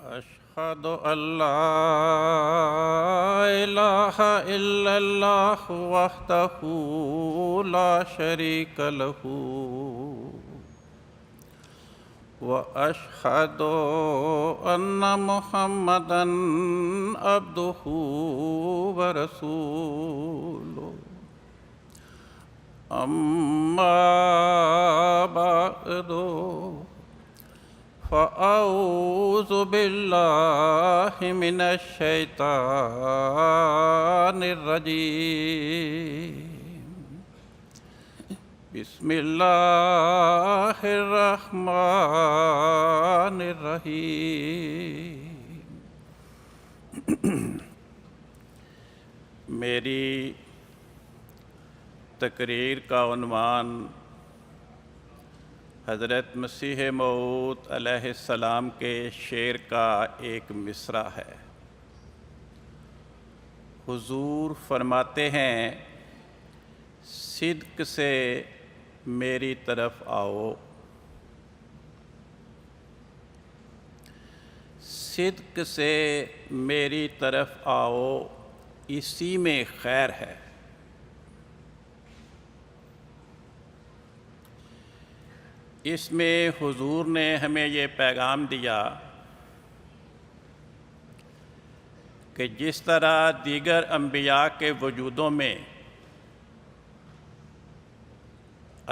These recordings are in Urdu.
أشهد أن لا إله إلا الله وحده لا شريك له وأشهد أن محمدًا عبده ورسوله أما بعد فأعوذ بالله من الشيطان الرجيم بسم الله الرحمن الرحيم میری تقریر کا عنوان حضرت مسیح موعود علیہ السلام کے شعر کا ایک مصرع ہے۔ حضور فرماتے ہیں، صدق سے میری طرف آؤ، صدق سے میری طرف آؤ، اسی میں خیر ہے۔ اس میں حضور نے ہمیں یہ پیغام دیا کہ جس طرح دیگر انبیاء کے وجودوں میں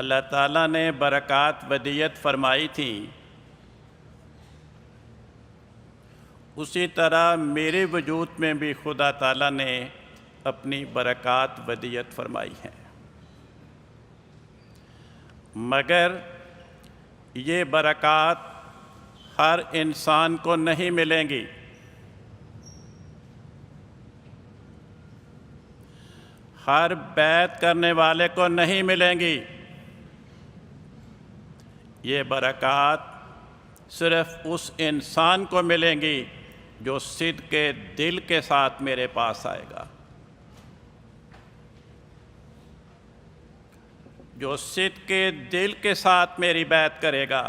اللہ تعالیٰ نے برکات ودیعت فرمائی تھی، اسی طرح میرے وجود میں بھی خدا تعالیٰ نے اپنی برکات ودیعت فرمائی ہیں، مگر یہ برکات ہر انسان کو نہیں ملیں گی۔ ہر بیعت کرنے والے کو نہیں ملیں گی۔ یہ برکات صرف اس انسان کو ملیں گی جو صدق کے دل کے ساتھ میرے پاس آئے گا، جو صدق کے دل کے ساتھ میری بیعت کرے گا،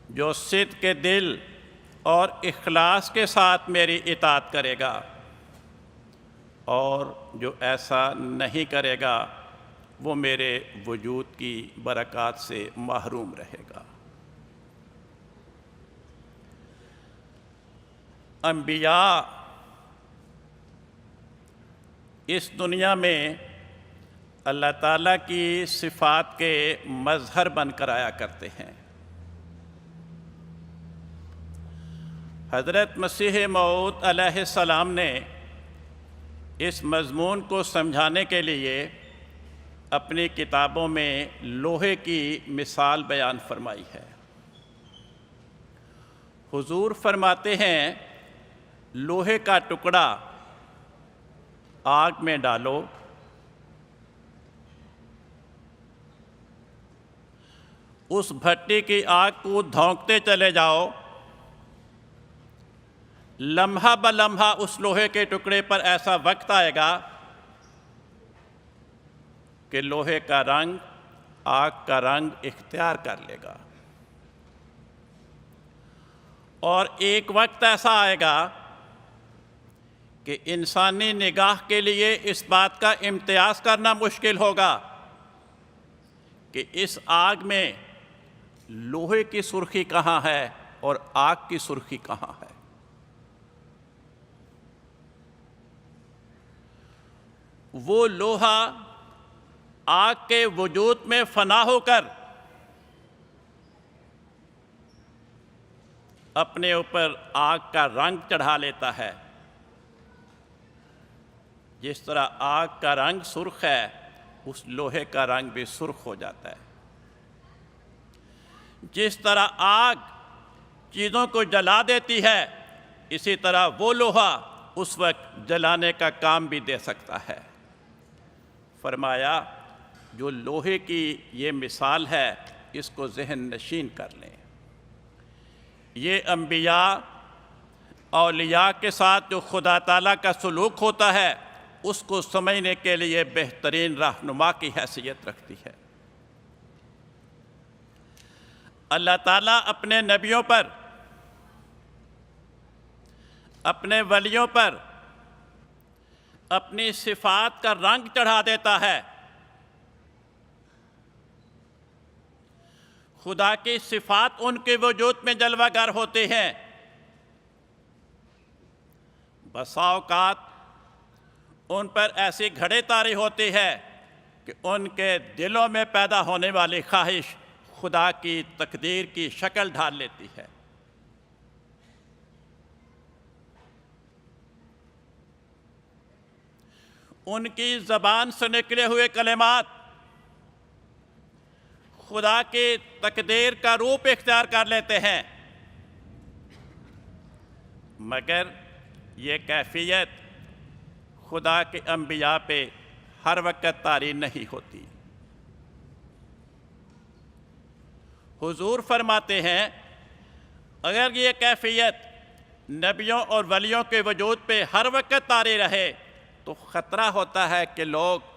جو صدق کے دل اور اخلاص کے ساتھ میری اطاعت کرے گا، اور جو ایسا نہیں کرے گا وہ میرے وجود کی برکات سے محروم رہے گا۔ انبیاء اس دنیا میں اللہ تعالیٰ کی صفات کے مظہر بن کر آیا کرتے ہیں۔ حضرت مسیح موعود علیہ السلام نے اس مضمون کو سمجھانے کے لیے اپنی کتابوں میں لوہے کی مثال بیان فرمائی ہے۔ حضور فرماتے ہیں، لوہے کا ٹکڑا آگ میں ڈالو، اس بھٹی کی آگ کو دھونکتے چلے جاؤ، لمحہ بلمحہ اس لوہے کے ٹکڑے پر ایسا وقت آئے گا کہ لوہے کا رنگ آگ کا رنگ اختیار کر لے گا، اور ایک وقت ایسا آئے گا کہ انسانی نگاہ کے لیے اس بات کا امتیاز کرنا مشکل ہوگا کہ اس آگ میں لوہے کی سرخی کہاں ہے اور آگ کی سرخی کہاں ہے۔ وہ لوہا آگ کے وجود میں فنا ہو کر اپنے اوپر آگ کا رنگ چڑھا لیتا ہے۔ جس طرح آگ کا رنگ سرخ ہے، اس لوہے کا رنگ بھی سرخ ہو جاتا ہے۔ جس طرح آگ چیزوں کو جلا دیتی ہے، اسی طرح وہ لوہا اس وقت جلانے کا کام بھی دے سکتا ہے۔ فرمایا، جو لوہے کی یہ مثال ہے، اس کو ذہن نشین کر لیں۔ یہ انبیاء اولیاء کے ساتھ جو خدا تعالیٰ کا سلوک ہوتا ہے، اس کو سمجھنے کے لیے بہترین رہنما کی حیثیت رکھتی ہے۔ اللہ تعالیٰ اپنے نبیوں پر اپنے ولیوں پر اپنی صفات کا رنگ چڑھا دیتا ہے، خدا کی صفات ان کے وجود میں جلوہ گر ہوتے ہیں۔ بسا اوقات ان پر ایسی گھڑے طاری ہوتی ہے کہ ان کے دلوں میں پیدا ہونے والی خواہش خدا کی تقدیر کی شکل ڈھال لیتی ہے۔ ان کی زبان سے نکلے ہوئے کلمات خدا کی تقدیر کا روپ اختیار کر لیتے ہیں، مگر یہ کیفیت خدا کے انبیاء پہ ہر وقت طاری نہیں ہوتی۔ حضور فرماتے ہیں اگر یہ کیفیت نبیوں اور ولیوں کے وجود پہ ہر وقت طاری رہے تو خطرہ ہوتا ہے کہ لوگ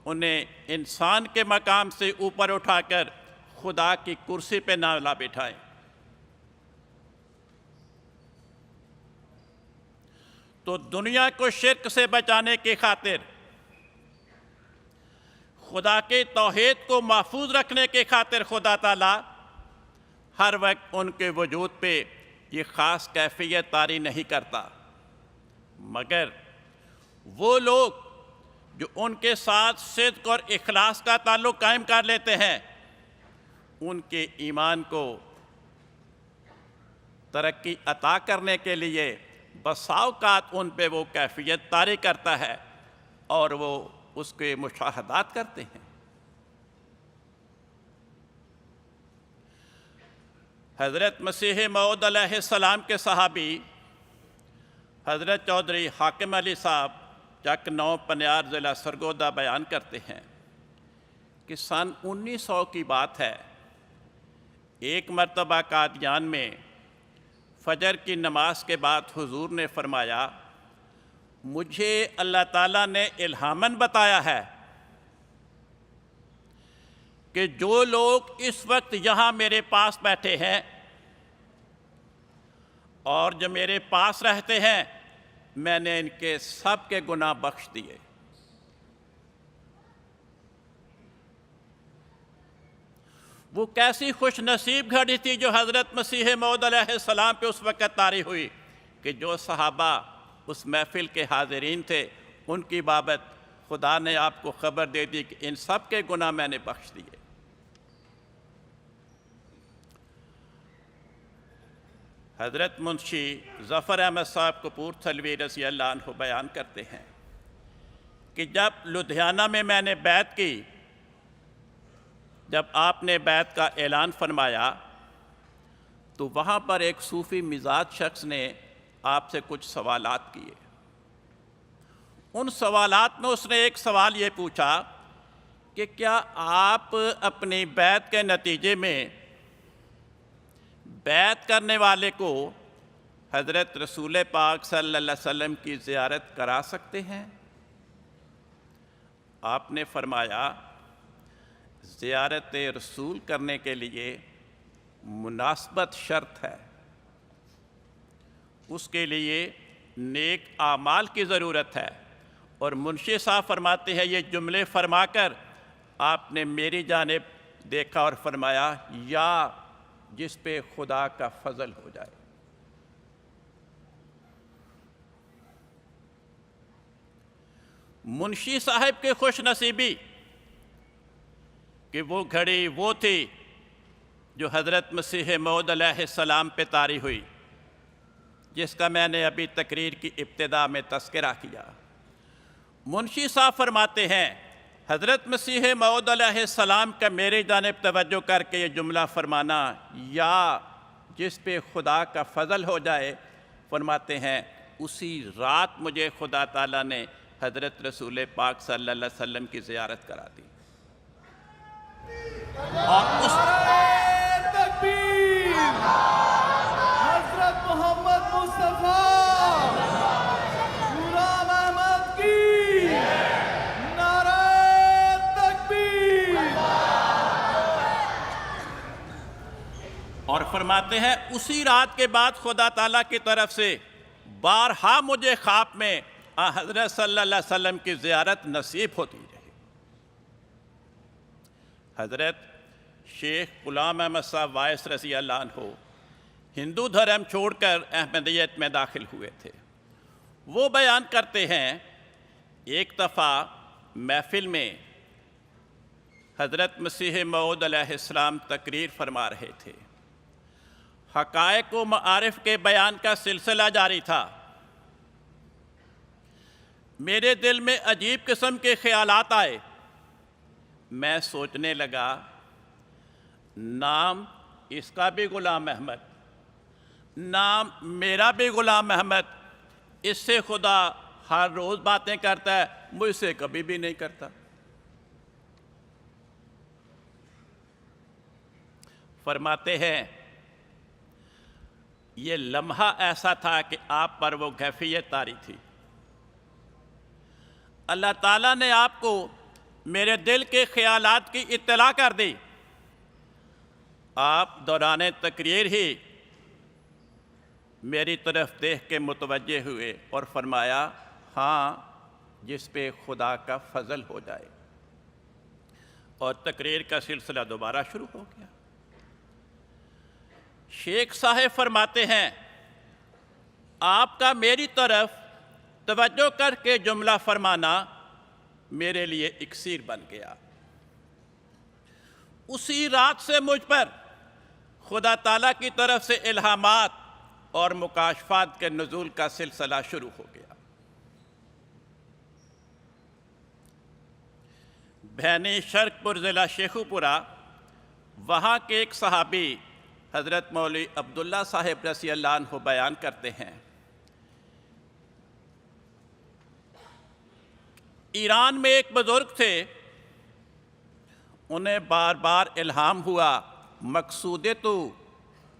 انہیں انسان کے مقام سے اوپر اٹھا کر خدا کی کرسی پہ نہ لا بٹھائیں۔ تو دنیا کو شرک سے بچانے کی خاطر، خدا کے توحید کو محفوظ رکھنے کی خاطر خدا تعالیٰ ہر وقت ان کے وجود پہ یہ خاص کیفیت طاری نہیں کرتا، مگر وہ لوگ جو ان کے ساتھ صدق اور اخلاص کا تعلق قائم کر لیتے ہیں، ان کے ایمان کو ترقی عطا کرنے کے لیے بسا اوقات ان پہ وہ کیفیت طاری کرتا ہے اور وہ اس کے مشاہدات کرتے ہیں۔ حضرت مسیح موعود علیہ السلام کے صحابی حضرت چودھری حاکم علی صاحب چک 9 پنیار ضلع سرگودا بیان کرتے ہیں کہ سن 1900 کی بات ہے، ایک مرتبہ قادیان میں فجر کی نماز کے بعد حضور نے فرمایا، مجھے اللہ تعالیٰ نے الہاماً بتایا ہے کہ جو لوگ اس وقت یہاں میرے پاس بیٹھے ہیں اور جو میرے پاس رہتے ہیں، میں نے ان کے سب کے گناہ بخش دیے۔ وہ کیسی خوش نصیب گھڑی تھی جو حضرت مسیح موعود علیہ السلام پہ اس وقت طاری ہوئی کہ جو صحابہ اس محفل کے حاضرین تھے، ان کی بابت خدا نے آپ کو خبر دے دی کہ ان سب کے گناہ میں نے بخش دیے۔ حضرت منشی ظفر احمد صاحب کپورتھلوی رضی اللہ عنہ بیان کرتے ہیں کہ جب لدھیانہ میں نے بیعت کی، جب آپ نے بیعت کا اعلان فرمایا تو وہاں پر ایک صوفی مزاج شخص نے آپ سے کچھ سوالات کیے۔ ان سوالات میں اس نے ایک سوال یہ پوچھا کہ کیا آپ اپنی بیعت کے نتیجے میں بیعت کرنے والے کو حضرت رسول پاک صلی اللہ علیہ وسلم کی زیارت کرا سکتے ہیں؟ آپ نے فرمایا، زیارت رسول کرنے کے لیے مناسبت شرط ہے، اس کے لیے نیک اعمال کی ضرورت ہے۔ اور منشی صاحب فرماتے ہیں یہ جملے فرما کر آپ نے میری جانب دیکھا اور فرمایا، یا جس پہ خدا کا فضل ہو جائے۔ منشی صاحب کی خوش نصیبی کہ وہ گھڑی وہ تھی جو حضرت مسیح موعود علیہ السلام پہ طاری ہوئی، جس کا میں نے ابھی تقریر کی ابتدا میں تذکرہ کیا۔ منشی صاحب فرماتے ہیں حضرت مسیح موعود علیہ السلام کا میری جانب توجہ کر کے یہ جملہ فرمانا، یا جس پہ خدا کا فضل ہو جائے، فرماتے ہیں اسی رات مجھے خدا تعالیٰ نے حضرت رسول پاک صلی اللہ علیہ وسلم کی زیارت کرا دی۔ اور اس تکبیر، حضرت محمد مصطفیٰ غلام احمد کی نعرہ تکبیر۔ اور فرماتے ہیں اسی رات کے بعد خدا تعالیٰ کی طرف سے بارہا مجھے خواب میں حضرت صلی اللہ علیہ وسلم کی زیارت نصیب ہوتی رہی۔ حضرت شیخ غلام احمد صاحب وائس رضی اللہ عنہ ہندو دھرم چھوڑ کر احمدیت میں داخل ہوئے تھے۔ وہ بیان کرتے ہیں ایک دفعہ محفل میں حضرت مسیح موعود علیہ السلام تقریر فرما رہے تھے۔ حقائق و معارف کے بیان کا سلسلہ جاری تھا۔ میرے دل میں عجیب قسم کے خیالات آئے۔ میں سوچنے لگا، نام اس کا بھی غلام احمد، نام میرا بھی غلام احمد، اس سے خدا ہر روز باتیں کرتا ہے، مجھ سے کبھی بھی نہیں کرتا۔ فرماتے ہیں یہ لمحہ ایسا تھا کہ آپ پر وہ کیفیت طاری تھی۔ اللہ تعالیٰ نے آپ کو میرے دل کے خیالات کی اطلاع کر دی۔ آپ دوران تقریر ہی میری طرف دیکھ کے متوجہ ہوئے اور فرمایا، ہاں جس پہ خدا کا فضل ہو جائے، اور تقریر کا سلسلہ دوبارہ شروع ہو گیا۔ شیخ صاحب فرماتے ہیں آپ کا میری طرف توجہ کر کے جملہ فرمانا میرے لیے اکسیر بن گیا۔ اسی رات سے مجھ پر خدا تعالیٰ کی طرف سے الہامات اور مکاشفات کے نزول کا سلسلہ شروع ہو گیا۔ بھینی شرک پور ضلع شیخو پورہ، وہاں کے ایک صحابی حضرت مولوی عبداللہ صاحب رضی اللہ عنہ بیان کرتے ہیں، ایران میں ایک بزرگ تھے، انہیں بار بار الہام ہوا مقصود تو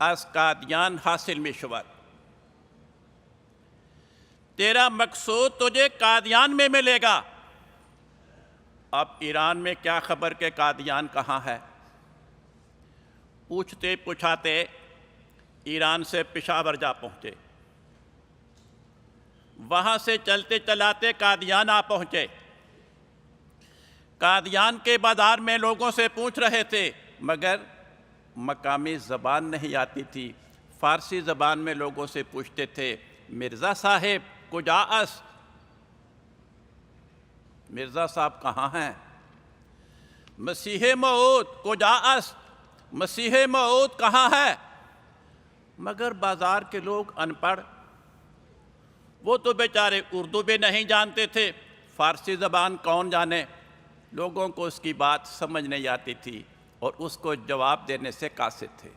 از قادیان حاصل میں شور، تیرا مقصود تجھے قادیان میں ملے گا۔ اب ایران میں کیا خبر کہ قادیان کہاں ہے؟ پوچھتے پوچھاتے ایران سے پشاور جا پہنچے، وہاں سے چلتے چلاتے قادیان آ پہنچے۔ قادیان کے بازار میں لوگوں سے پوچھ رہے تھے، مگر مقامی زبان نہیں آتی تھی۔ فارسی زبان میں لوگوں سے پوچھتے تھے، مرزا صاحب کجا است؟ مرزا صاحب کہاں ہیں؟ مسیح موعود کجا است؟ مسیح موعود کہاں ہے؟ مگر بازار کے لوگ ان پڑھ، وہ تو بیچارے اردو بھی نہیں جانتے تھے، فارسی زبان کون جانے، لوگوں کو اس کی بات سمجھ نہیں آتی تھی اور اس کو جواب دینے سے قاصر تھے۔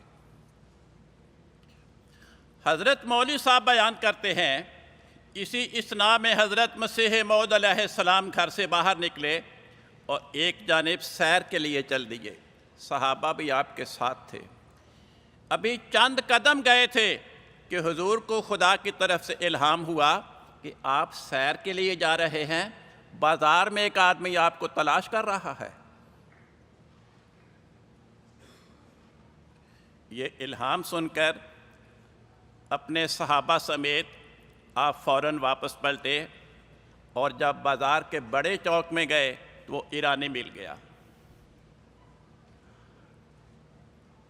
حضرت مولوی صاحب بیان کرتے ہیں، اسی اثناء میں حضرت مسیح موعود علیہ السلام گھر سے باہر نکلے اور ایک جانب سیر کے لیے چل دیے۔ صحابہ بھی آپ کے ساتھ تھے۔ ابھی چند قدم گئے تھے کہ حضور کو خدا کی طرف سے الہام ہوا کہ آپ سیر کے لیے جا رہے ہیں، بازار میں ایک آدمی آپ کو تلاش کر رہا ہے۔ یہ الہام سن کر اپنے صحابہ سمیت آپ فوراً واپس پلٹے، اور جب بازار کے بڑے چوک میں گئے تو وہ ایرانی مل گیا۔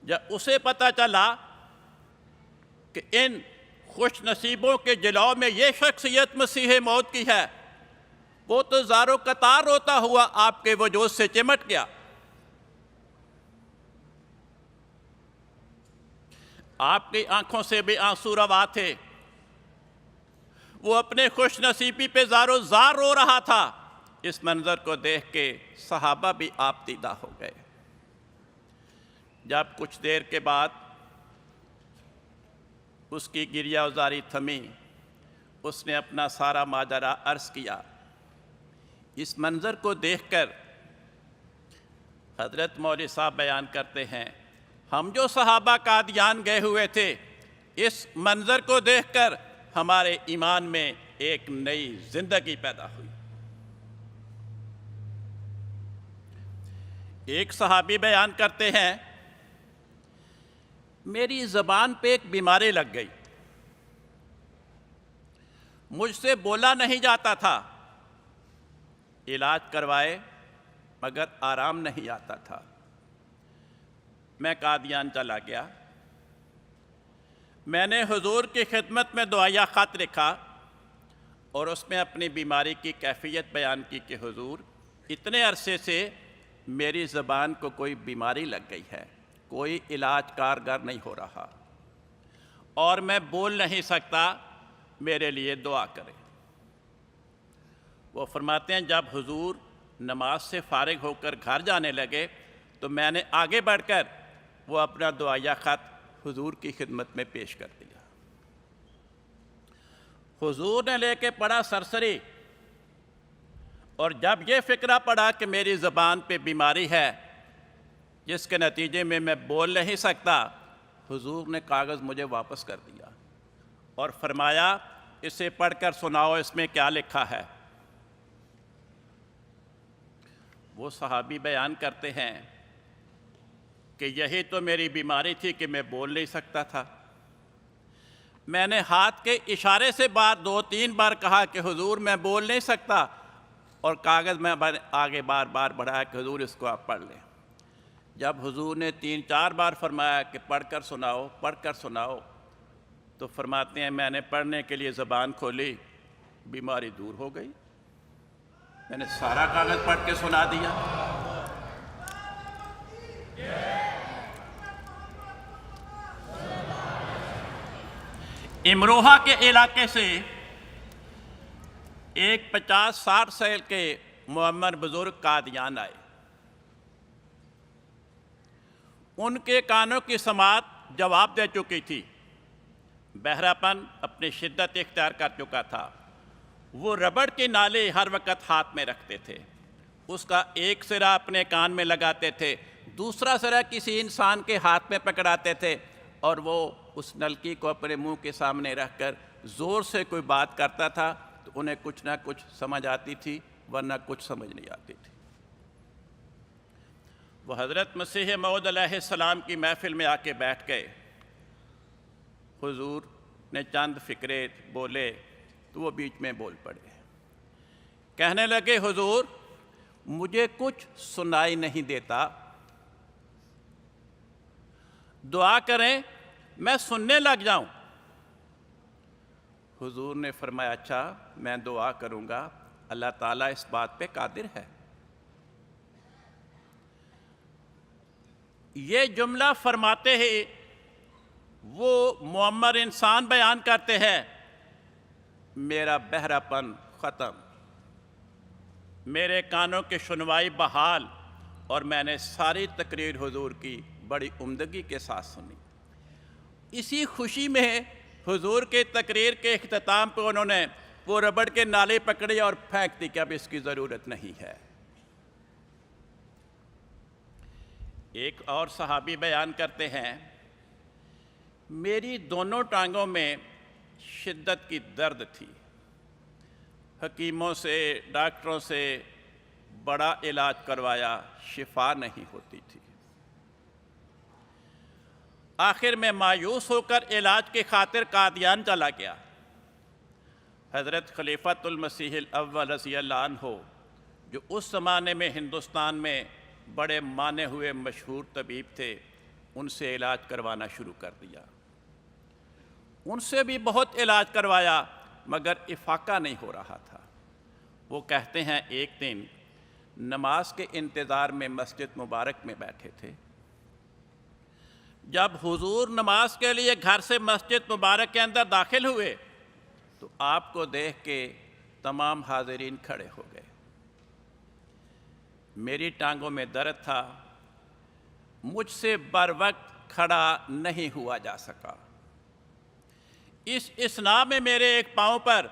جب اسے پتہ چلا کہ ان خوش نصیبوں کے جلوہ میں یہ شخصیت مسیح موعود کی ہے، وہ تو زارو قطار روتا ہوا آپ کے وجود سے چمٹ گیا۔ آپ کی آنکھوں سے بھی آنسو روا تھے، وہ اپنے خوش نصیبی پہ زارو زار رو رہا تھا۔ اس منظر کو دیکھ کے صحابہ بھی آپ دیدہ ہو گئے۔ جب کچھ دیر کے بعد اس کی گریہ ازاری تھمی، اس نے اپنا سارا ماجرا عرض کیا۔ اس منظر کو دیکھ کر حضرت مولوی صاحب بیان کرتے ہیں، ہم جو صحابہ قادیان گئے ہوئے تھے، اس منظر کو دیکھ کر ہمارے ایمان میں ایک نئی زندگی پیدا ہوئی۔ ایک صحابی بیان کرتے ہیں، میری زبان پہ ایک بیماری لگ گئی، مجھ سے بولا نہیں جاتا تھا، علاج کروائے مگر آرام نہیں آتا تھا۔ میں قادیان چلا گیا، میں نے حضور کی خدمت میں دعائیہ خط لکھا اور اس میں اپنی بیماری کی کیفیت بیان کی کہ حضور اتنے عرصے سے میری زبان کو کوئی بیماری لگ گئی ہے، کوئی علاج کارگر نہیں ہو رہا اور میں بول نہیں سکتا، میرے لیے دعا کریں۔ وہ فرماتے ہیں جب حضور نماز سے فارغ ہو کر گھر جانے لگے تو میں نے آگے بڑھ کر وہ اپنا دعائیہ خط حضور کی خدمت میں پیش کر دیا۔ حضور نے لے کے پڑھا سرسری، اور جب یہ فکرہ پڑا کہ میری زبان پہ بیماری ہے جس کے نتیجے میں بول نہیں سکتا، حضور نے کاغذ مجھے واپس کر دیا اور فرمایا اسے پڑھ کر سناؤ، اس میں کیا لکھا ہے۔ وہ صحابی بیان کرتے ہیں کہ یہی تو میری بیماری تھی کہ میں بول نہیں سکتا تھا۔ میں نے ہاتھ کے اشارے سے دو تین بار کہا کہ حضور میں بول نہیں سکتا، اور کاغذ میں آگے بار بار بڑھایا کہ حضور اس کو آپ پڑھ لیں۔ جب حضور نے 3-4 بار فرمایا کہ پڑھ کر سناؤ، پڑھ کر سناؤ، تو فرماتے ہیں میں نے پڑھنے کے لیے زبان کھولی، بیماری دور ہو گئی۔ میں نے سارا کاغذ پڑھ کے سنا دیا۔ امروہہ کے علاقے سے ایک 50-60 سال کے معمر بزرگ قادیان آئے۔ ان کے کانوں کی سماعت جواب دے چکی تھی، بہراپن اپنی شدت اختیار کر چکا تھا۔ وہ ربڑ کی نالے ہر وقت ہاتھ میں رکھتے تھے، اس کا ایک سرا اپنے کان میں لگاتے تھے، دوسرا سرا کسی انسان کے ہاتھ میں پکڑاتے تھے، اور وہ اس نلکی کو اپنے منہ کے سامنے رکھ کر زور سے کوئی بات کرتا تھا تو انہیں کچھ نہ کچھ سمجھ آتی تھی، ورنہ کچھ سمجھ نہیں آتی تھی۔ وہ حضرت مسیح موعود علیہ السلام کی محفل میں آ کے بیٹھ گئے۔ حضور نے چند فکرے بولے تو وہ بیچ میں بول پڑے، کہنے لگے حضور مجھے کچھ سنائی نہیں دیتا، دعا کریں میں سننے لگ جاؤں۔ حضور نے فرمایا اچھا میں دعا کروں گا، اللہ تعالیٰ اس بات پہ قادر ہے۔ یہ جملہ فرماتے ہی وہ معمر انسان بیان کرتے ہیں میرا بہراپن ختم، میرے کانوں کی سنوائی بحال، اور میں نے ساری تقریر حضور کی بڑی عمدگی کے ساتھ سنی۔ اسی خوشی میں حضور کی تقریر کے اختتام پہ انہوں نے وہ ربڑ کے نالے پکڑے اور پھینک دی کہ اب اس کی ضرورت نہیں ہے۔ ایک اور صحابی بیان کرتے ہیں میری دونوں ٹانگوں میں شدت کی درد تھی، حکیموں سے ڈاکٹروں سے بڑا علاج کروایا، شفا نہیں ہوتی تھی۔ آخر میں مایوس ہو کر علاج کی خاطر قادیان چلا گیا۔ حضرت خلیفۃ المسیح الاول رضی اللہ عنہ جو اس زمانے میں ہندوستان میں بڑے مانے ہوئے مشہور طبیب تھے، ان سے علاج کروانا شروع کر دیا۔ ان سے بھی بہت علاج کروایا مگر افاقہ نہیں ہو رہا تھا۔ وہ کہتے ہیں ایک دن نماز کے انتظار میں مسجد مبارک میں بیٹھے تھے، جب حضور نماز کے لیے گھر سے مسجد مبارک کے اندر داخل ہوئے تو آپ کو دیکھ کے تمام حاضرین کھڑے ہو گئے۔ میری ٹانگوں میں درد تھا، مجھ سے بر وقت کھڑا نہیں ہوا جا سکا۔ اس اثناء میں میرے ایک پاؤں پر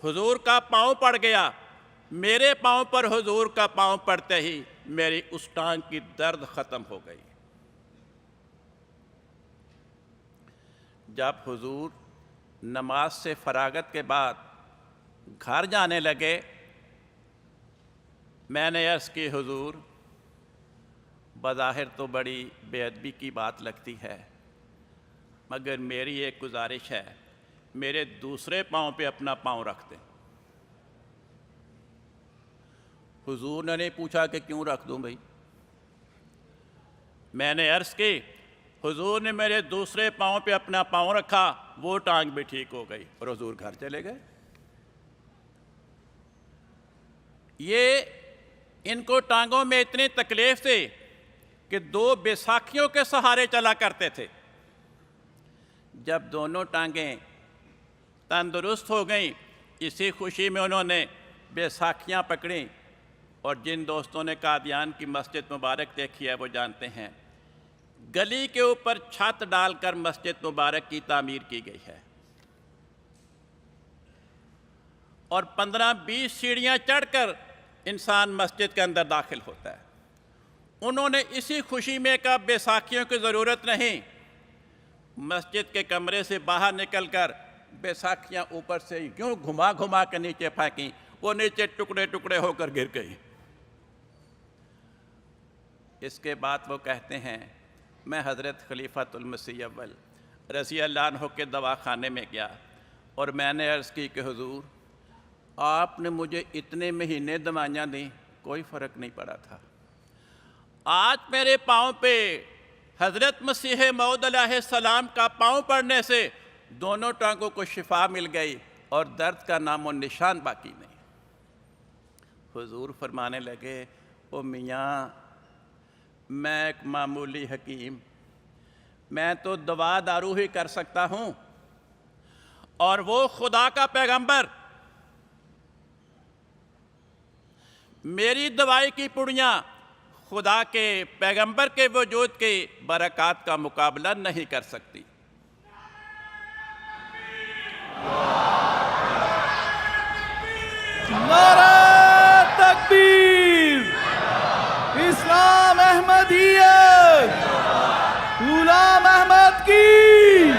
حضور کا پاؤں پڑ گیا، میرے پاؤں پر حضور کا پاؤں پڑتے ہی میری اس ٹانگ کی درد ختم ہو گئی۔ جب حضور نماز سے فراغت کے بعد گھر جانے لگے، میں نے عرض کی حضور بظاہر تو بڑی بے ادبی کی بات لگتی ہے، مگر میری ایک گزارش ہے، میرے دوسرے پاؤں پہ اپنا پاؤں رکھ دیں۔ حضور نے نہیں پوچھا کہ کیوں رکھ دوں بھائی؟ میں نے عرض کی، حضور نے میرے دوسرے پاؤں پہ اپنا پاؤں رکھا، وہ ٹانگ بھی ٹھیک ہو گئی اور حضور گھر چلے گئے۔ یہ ان کو ٹانگوں میں اتنی تکلیف تھی کہ 2 بیساکھیوں کے سہارے چلا کرتے تھے۔ جب دونوں ٹانگیں تندرست ہو گئیں، اسی خوشی میں انہوں نے بیساکھیاں پکڑیں، اور جن دوستوں نے قادیان کی مسجد مبارک دیکھی ہے وہ جانتے ہیں، گلی کے اوپر چھت ڈال کر مسجد مبارک کی تعمیر کی گئی ہے، اور 15-20 سیڑھیاں چڑھ کر انسان مسجد کے اندر داخل ہوتا ہے۔ انہوں نے اسی خوشی میں کہا بیساکھیوں کی ضرورت نہیں، مسجد کے کمرے سے باہر نکل کر بیساکھیاں اوپر سے یوں گھما گھما کے نیچے پھینکیں، وہ نیچے ٹکڑے ٹکڑے ہو کر گر گئی۔ اس کے بعد وہ کہتے ہیں، میں حضرت خلیفۃ المسیح اول رضی اللہ عنہ کے دواخانے میں گیا اور میں نے عرض کی کہ حضور آپ نے مجھے اتنے مہینے دوائیاں دیں، کوئی فرق نہیں پڑا تھا، آج میرے پاؤں پہ حضرت مسیح موعود علیہ السلام کا پاؤں پڑنے سے دونوں ٹانگوں کو شفا مل گئی اور درد کا نام و نشان باقی نہیں۔ حضور فرمانے لگے، او میاں، میں ایک معمولی حکیم، میں تو دوا دارو ہی کر سکتا ہوں، اور وہ خدا کا پیغمبر میری دوائی کی پڑیاں خدا کے پیغمبر کے وجود کی برکات کا مقابلہ نہیں کر سکتی۔ نعرہ تکبیر! اسلام احمدیت! غلام احمد کی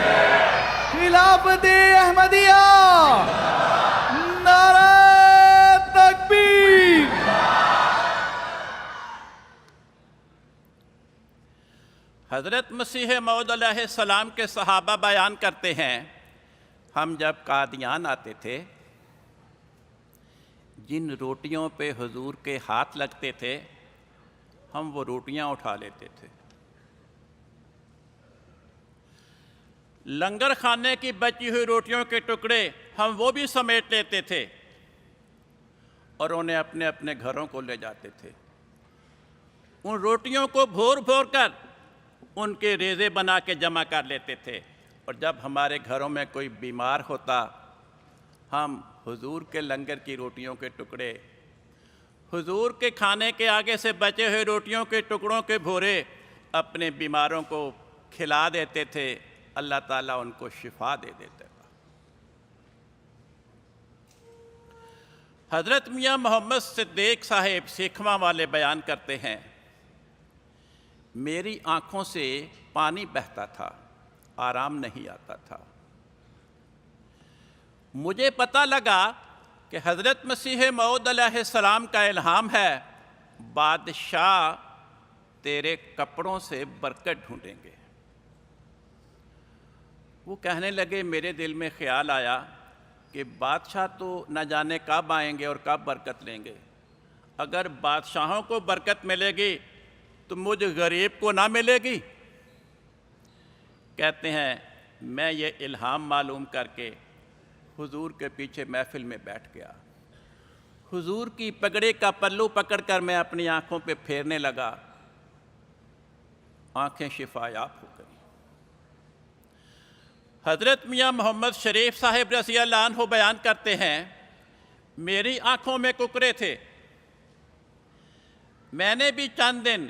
خلافت احمدیہ! نعرہ تکبیر! حضرت مسیح موعود علیہ السلام کے صحابہ بیان کرتے ہیں، ہم جب قادیان آتے تھے، جن روٹیوں پہ حضور کے ہاتھ لگتے تھے ہم وہ روٹیاں اٹھا لیتے تھے، لنگر خانے کی بچی ہوئی روٹیوں کے ٹکڑے ہم وہ بھی سمیٹ لیتے تھے اور انہیں اپنے اپنے گھروں کو لے جاتے تھے۔ ان روٹیوں کو بھور بھور کر ان کے ریزے بنا کے جمع کر لیتے تھے، اور جب ہمارے گھروں میں کوئی بیمار ہوتا، ہم حضور کے لنگر کی روٹیوں کے ٹکڑے، حضور کے کھانے کے آگے سے بچے ہوئے روٹیوں کے ٹکڑوں کے بھورے اپنے بیماروں کو کھلا دیتے تھے، اللہ تعالیٰ ان کو شفا دے دیتا تھا۔ حضرت میاں محمد صدیق صاحب سیکھواں والے بیان کرتے ہیں، میری آنکھوں سے پانی بہتا تھا، آرام نہیں آتا تھا، مجھے پتہ لگا کہ حضرت مسیح موعود علیہ السلام کا الہام ہے، بادشاہ تیرے کپڑوں سے برکت ڈھونڈیں گے۔ وہ کہنے لگے، میرے دل میں خیال آیا کہ بادشاہ تو نہ جانے کب آئیں گے اور کب برکت لیں گے، اگر بادشاہوں کو برکت ملے گی تو مجھ غریب کو نہ ملے گی۔ کہتے ہیں میں یہ الہام معلوم کر کے حضور کے پیچھے محفل میں بیٹھ گیا، حضور کی پگڑی کا پلو پکڑ کر میں اپنی آنکھوں پہ پھیرنے لگا، آنکھیں شفا یاب ہو گئیں۔ حضرت میاں محمد شریف صاحب رضی اللہ عنہ بیان کرتے ہیں، میری آنکھوں میں ککرے تھے، میں نے بھی چند دن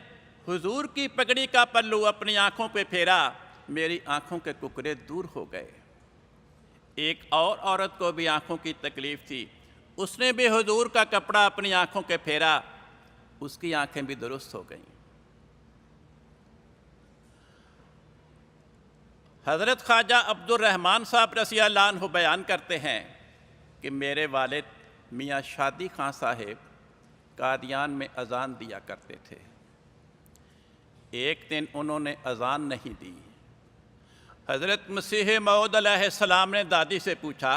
حضور کی پگڑی کا پلو اپنی آنکھوں پہ پھیرا، میری آنکھوں کے ککرے دور ہو گئے۔ ایک اور عورت کو بھی آنکھوں کی تکلیف تھی، اس نے بھی حضور کا کپڑا اپنی آنکھوں کے پھیرا، اس کی آنکھیں بھی درست ہو گئیں۔ حضرت خواجہ عبد الرحمن صاحب رضی اللہ عنہ بیان کرتے ہیں کہ میرے والد میاں شادی خان صاحب قادیان میں اذان دیا کرتے تھے۔ ایک دن انہوں نے اذان نہیں دی، حضرت مسیح موعود علیہ السلام نے دادی سے پوچھا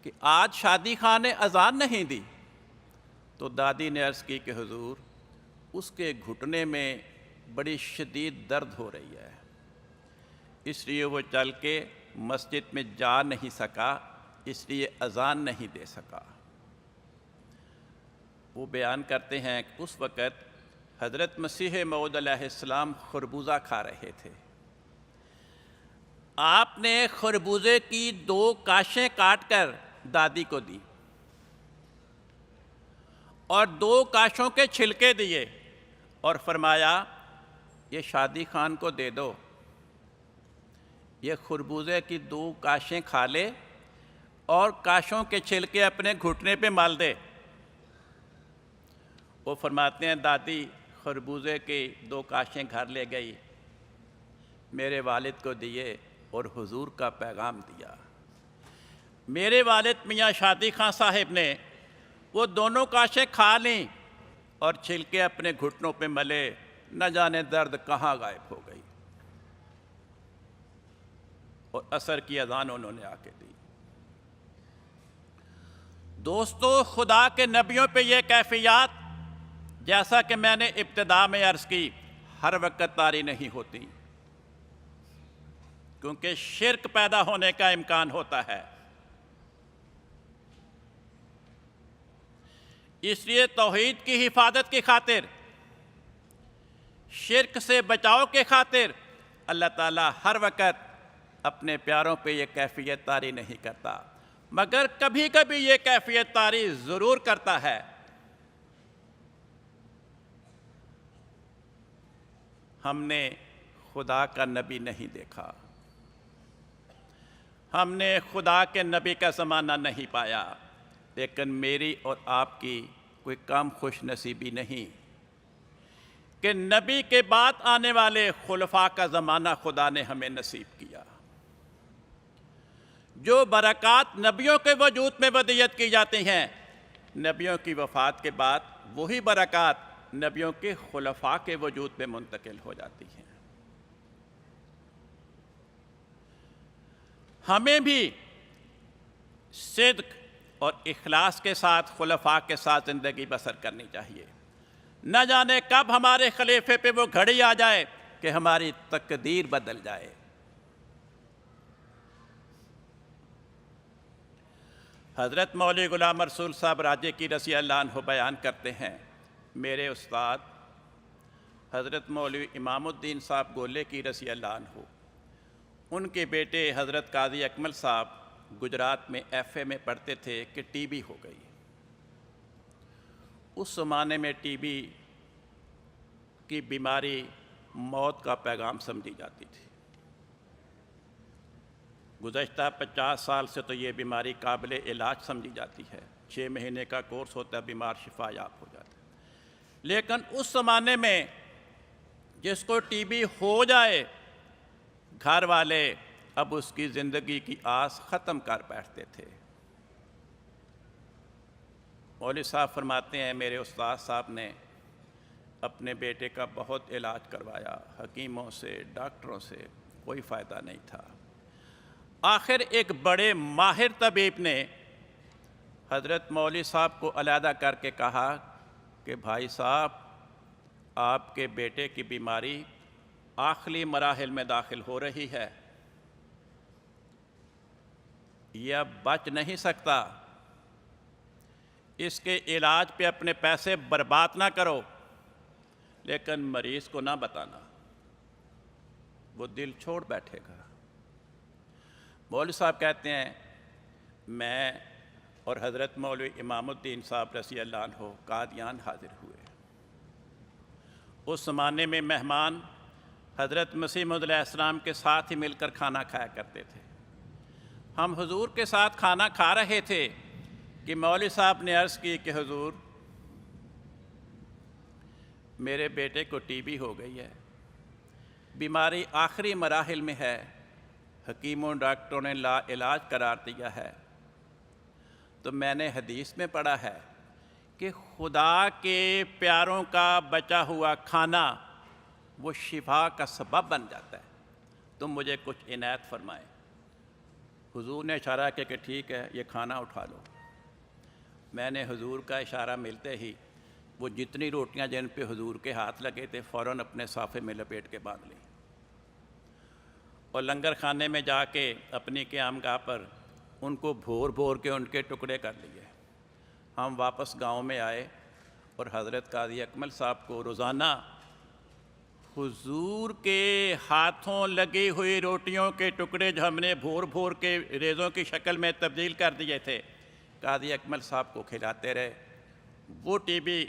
کہ آج شادی خان نے اذان نہیں دی، تو دادی نے عرض کی کہ حضور اس کے گھٹنے میں بڑی شدید درد ہو رہی ہے، اس لیے وہ چل کے مسجد میں جا نہیں سکا، اس لیے اذان نہیں دے سکا۔ وہ بیان کرتے ہیں کہ اس وقت حضرت مسیح موعود علیہ السلام خربوزہ کھا رہے تھے۔ آپ نے خربوزے کی 2 کاشیں کاٹ کر دادی کو دی اور 2 کاشوں کے چھلکے دیے اور فرمایا یہ شادی خان کو دے دو، یہ خربوزے کی 2 کاشیں کھا لے اور کاشوں کے چھلکے اپنے گھٹنے پہ مال دے۔ وہ فرماتے ہیں دادی خربوزے کی 2 کاشیں گھر لے گئی، میرے والد کو دیے اور حضور کا پیغام دیا۔ میرے والد میاں شادی خان صاحب نے وہ دونوں کاشیں کھا لیں اور چھلکے اپنے گھٹنوں پہ ملے، نہ جانے درد کہاں غائب ہو گئی، اور عصر کی اذان انہوں نے آ کے دی۔ دوستو، خدا کے نبیوں پہ یہ کیفیات، جیسا کہ میں نے ابتدا میں عرض کی، ہر وقت طاری نہیں ہوتی، کیونکہ شرک پیدا ہونے کا امکان ہوتا ہے۔ اس لیے توحید کی حفاظت کی خاطر، شرک سے بچاؤ کے خاطر اللہ تعالیٰ ہر وقت اپنے پیاروں پہ یہ کیفیت طاری نہیں کرتا، مگر کبھی کبھی یہ کیفیت طاری ضرور کرتا ہے۔ ہم نے خدا کا نبی نہیں دیکھا، ہم نے خدا کے نبی کا زمانہ نہیں پایا، لیکن میری اور آپ کی کوئی کم خوش نصیبی نہیں کہ نبی کے بعد آنے والے خلفاء کا زمانہ خدا نے ہمیں نصیب کیا۔ جو برکات نبیوں کے وجود میں ودیعت کی جاتی ہیں، نبیوں کی وفات کے بعد وہی برکات نبیوں کے خلفاء کے وجود میں منتقل ہو جاتی ہیں۔ ہمیں بھی صدق اور اخلاص کے ساتھ خلفاء کے ساتھ زندگی بسر کرنی چاہیے۔ نہ جانے کب ہمارے خلیفے پہ وہ گھڑی آ جائے کہ ہماری تقدیر بدل جائے۔ حضرت مولوی غلام رسول صاحب راجے کی رضی اللہ عنہ بیان کرتے ہیں، میرے استاد حضرت مولوی امام الدین صاحب گولے کی رضی اللہ عنہ، ان کے بیٹے حضرت قاضی اکمل صاحب گجرات میں ایف اے میں پڑھتے تھے کہ ٹی بی ہو گئی۔ اس زمانے میں ٹی بی کی بیماری موت کا پیغام سمجھی جاتی تھی۔ گزشتہ 50 سال سے تو یہ بیماری قابل علاج سمجھی جاتی ہے، 6 مہینے کا کورس ہوتا ہے، بیمار شفا یاب ہو جاتا ہے۔ لیکن اس زمانے میں جس کو ٹی بی ہو جائے، گھر والے اب اس کی زندگی کی آس ختم کر بیٹھتے تھے۔ مولوی صاحب فرماتے ہیں میرے استاد صاحب نے اپنے بیٹے کا بہت علاج کروایا، حکیموں سے، ڈاکٹروں سے، کوئی فائدہ نہیں تھا۔ آخر ایک بڑے ماہر طبیب نے حضرت مولوی صاحب کو علیحدہ کر کے کہا کہ بھائی صاحب، آپ کے بیٹے کی بیماری آخری مراحل میں داخل ہو رہی ہے، یہ اب بچ نہیں سکتا، اس کے علاج پہ اپنے پیسے برباد نہ کرو، لیکن مریض کو نہ بتانا، وہ دل چھوڑ بیٹھے گا۔ مولوی صاحب کہتے ہیں میں اور حضرت مولوی امام الدین صاحب رضی اللہ عنہ قادیان حاضر ہوئے۔ اس زمانے میں مہمان حضرت مسیح موعود علیہ السلام کے ساتھ ہی مل کر کھانا کھایا کرتے تھے۔ ہم حضور کے ساتھ کھانا کھا رہے تھے کہ مولوی صاحب نے عرض کی کہ حضور، میرے بیٹے کو ٹی بی ہو گئی ہے، بیماری آخری مراحل میں ہے، حکیموں ڈاکٹروں نے لا علاج قرار دیا ہے، تو میں نے حدیث میں پڑھا ہے کہ خدا کے پیاروں کا بچا ہوا کھانا وہ شفا کا سبب بن جاتا ہے۔ تم مجھے کچھ عنایت فرمائیں۔ حضور نے اشارہ کیا کہ ٹھیک ہے، یہ کھانا اٹھا لو۔ میں نے حضور کا اشارہ ملتے ہی وہ جتنی روٹیاں جن پہ حضور کے ہاتھ لگے تھے فوراً اپنے صافے میں لپیٹ کے باندھ لیں، اور لنگر خانے میں جا کے اپنی قیام گاہ پر ان کو بھور بھور کے ان کے ٹکڑے کر لیے۔ ہم واپس گاؤں میں آئے اور حضرت قاضی اکمل صاحب کو روزانہ حضور کے ہاتھوں لگی ہوئی روٹیوں کے ٹکڑے جو ہم نے بھور بھور کے ریزوں کی شکل میں تبدیل کر دیے تھے، قاضی اکمل صاحب کو کھلاتے رہے۔ وہ ٹی بی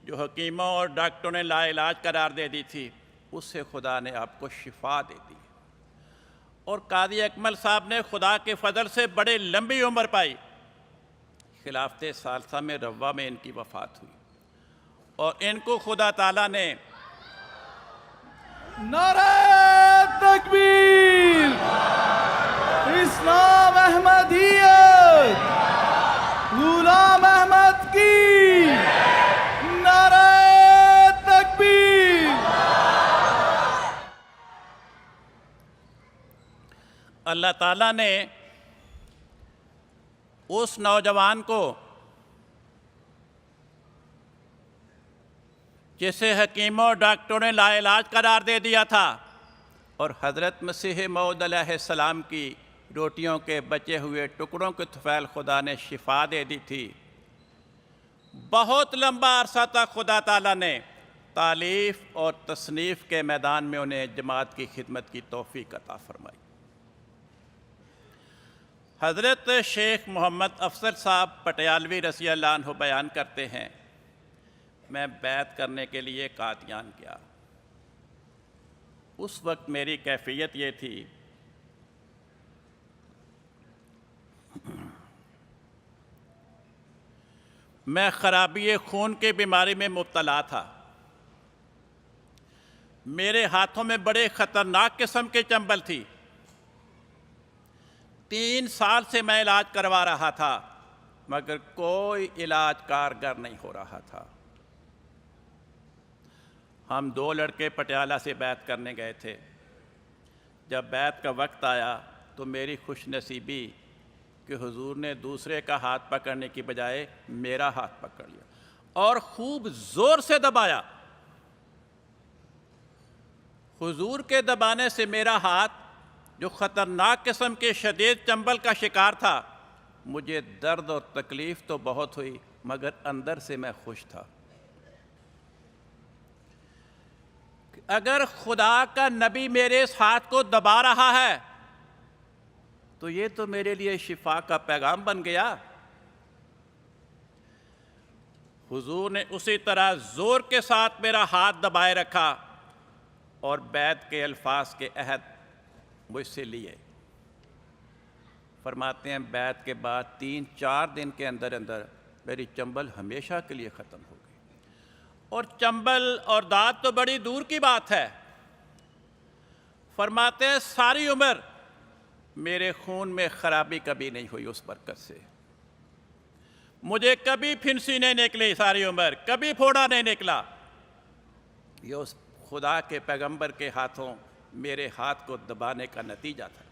جو حکیموں اور ڈاکٹروں نے لا علاج قرار دے دی تھی، اس سے خدا نے آپ کو شفا دے دی، اور قاضی اکمل صاحب نے خدا کے فضل سے بڑے لمبی عمر پائی۔ خلافت ثالثہ میں روا میں ان کی وفات ہوئی، اور ان کو خدا تعالیٰ نے نعرہ تکبیر، اسلام احمدیت، غلام احمد کی نعرہ تکبیر۔ اللہ تعالیٰ نے اس نوجوان کو جسے حکیموں اور ڈاکٹروں نے لا علاج قرار دے دیا تھا، اور حضرت مسیح موعود علیہ السلام کی روٹیوں کے بچے ہوئے ٹکڑوں کے طفیل خدا نے شفا دے دی تھی، بہت لمبا عرصہ تک خدا تعالیٰ نے تالیف اور تصنیف کے میدان میں انہیں جماعت کی خدمت کی توفیق عطا فرمائی۔ حضرت شیخ محمد افضل صاحب پٹیالوی رضی اللہ عنہ بیان کرتے ہیں، میں بیعت کرنے کے لیے قادیان گیا۔ اس وقت میری کیفیت یہ تھی میں خرابی خون کی بیماری میں مبتلا تھا۔ میرے ہاتھوں میں بڑے خطرناک قسم کی چنبل تھی۔ 3 سال سے میں علاج کروا رہا تھا، مگر کوئی علاج کارگر نہیں ہو رہا تھا۔ ہم 2 لڑکے پٹیالہ سے بیعت کرنے گئے تھے۔ جب بیعت کا وقت آیا تو میری خوش نصیبی کہ حضور نے دوسرے کا ہاتھ پکڑنے کی بجائے میرا ہاتھ پکڑ لیا اور خوب زور سے دبایا۔ حضور کے دبانے سے میرا ہاتھ جو خطرناک قسم کے شدید چنبل کا شکار تھا، مجھے درد اور تکلیف تو بہت ہوئی، مگر اندر سے میں خوش تھا۔ اگر خدا کا نبی میرے اس ہاتھ کو دبا رہا ہے تو یہ تو میرے لیے شفا کا پیغام بن گیا۔ حضور نے اسی طرح زور کے ساتھ میرا ہاتھ دبائے رکھا اور بیعت کے الفاظ کے عہد مجھ سے لیے۔ فرماتے ہیں بیعت کے بعد 3-4 دن کے اندر اندر میری چنبل ہمیشہ کے لیے ختم ہو گئی، اور چنبل اور داد تو بڑی دور کی بات ہے۔ فرماتے ہیں ساری عمر میرے خون میں خرابی کبھی نہیں ہوئی اس برکت سے، مجھے کبھی پھنسی نہیں نکلی، ساری عمر کبھی پھوڑا نہیں نکلا۔ یہ اس خدا کے پیغمبر کے ہاتھوں میرے ہاتھ کو دبانے کا نتیجہ تھا۔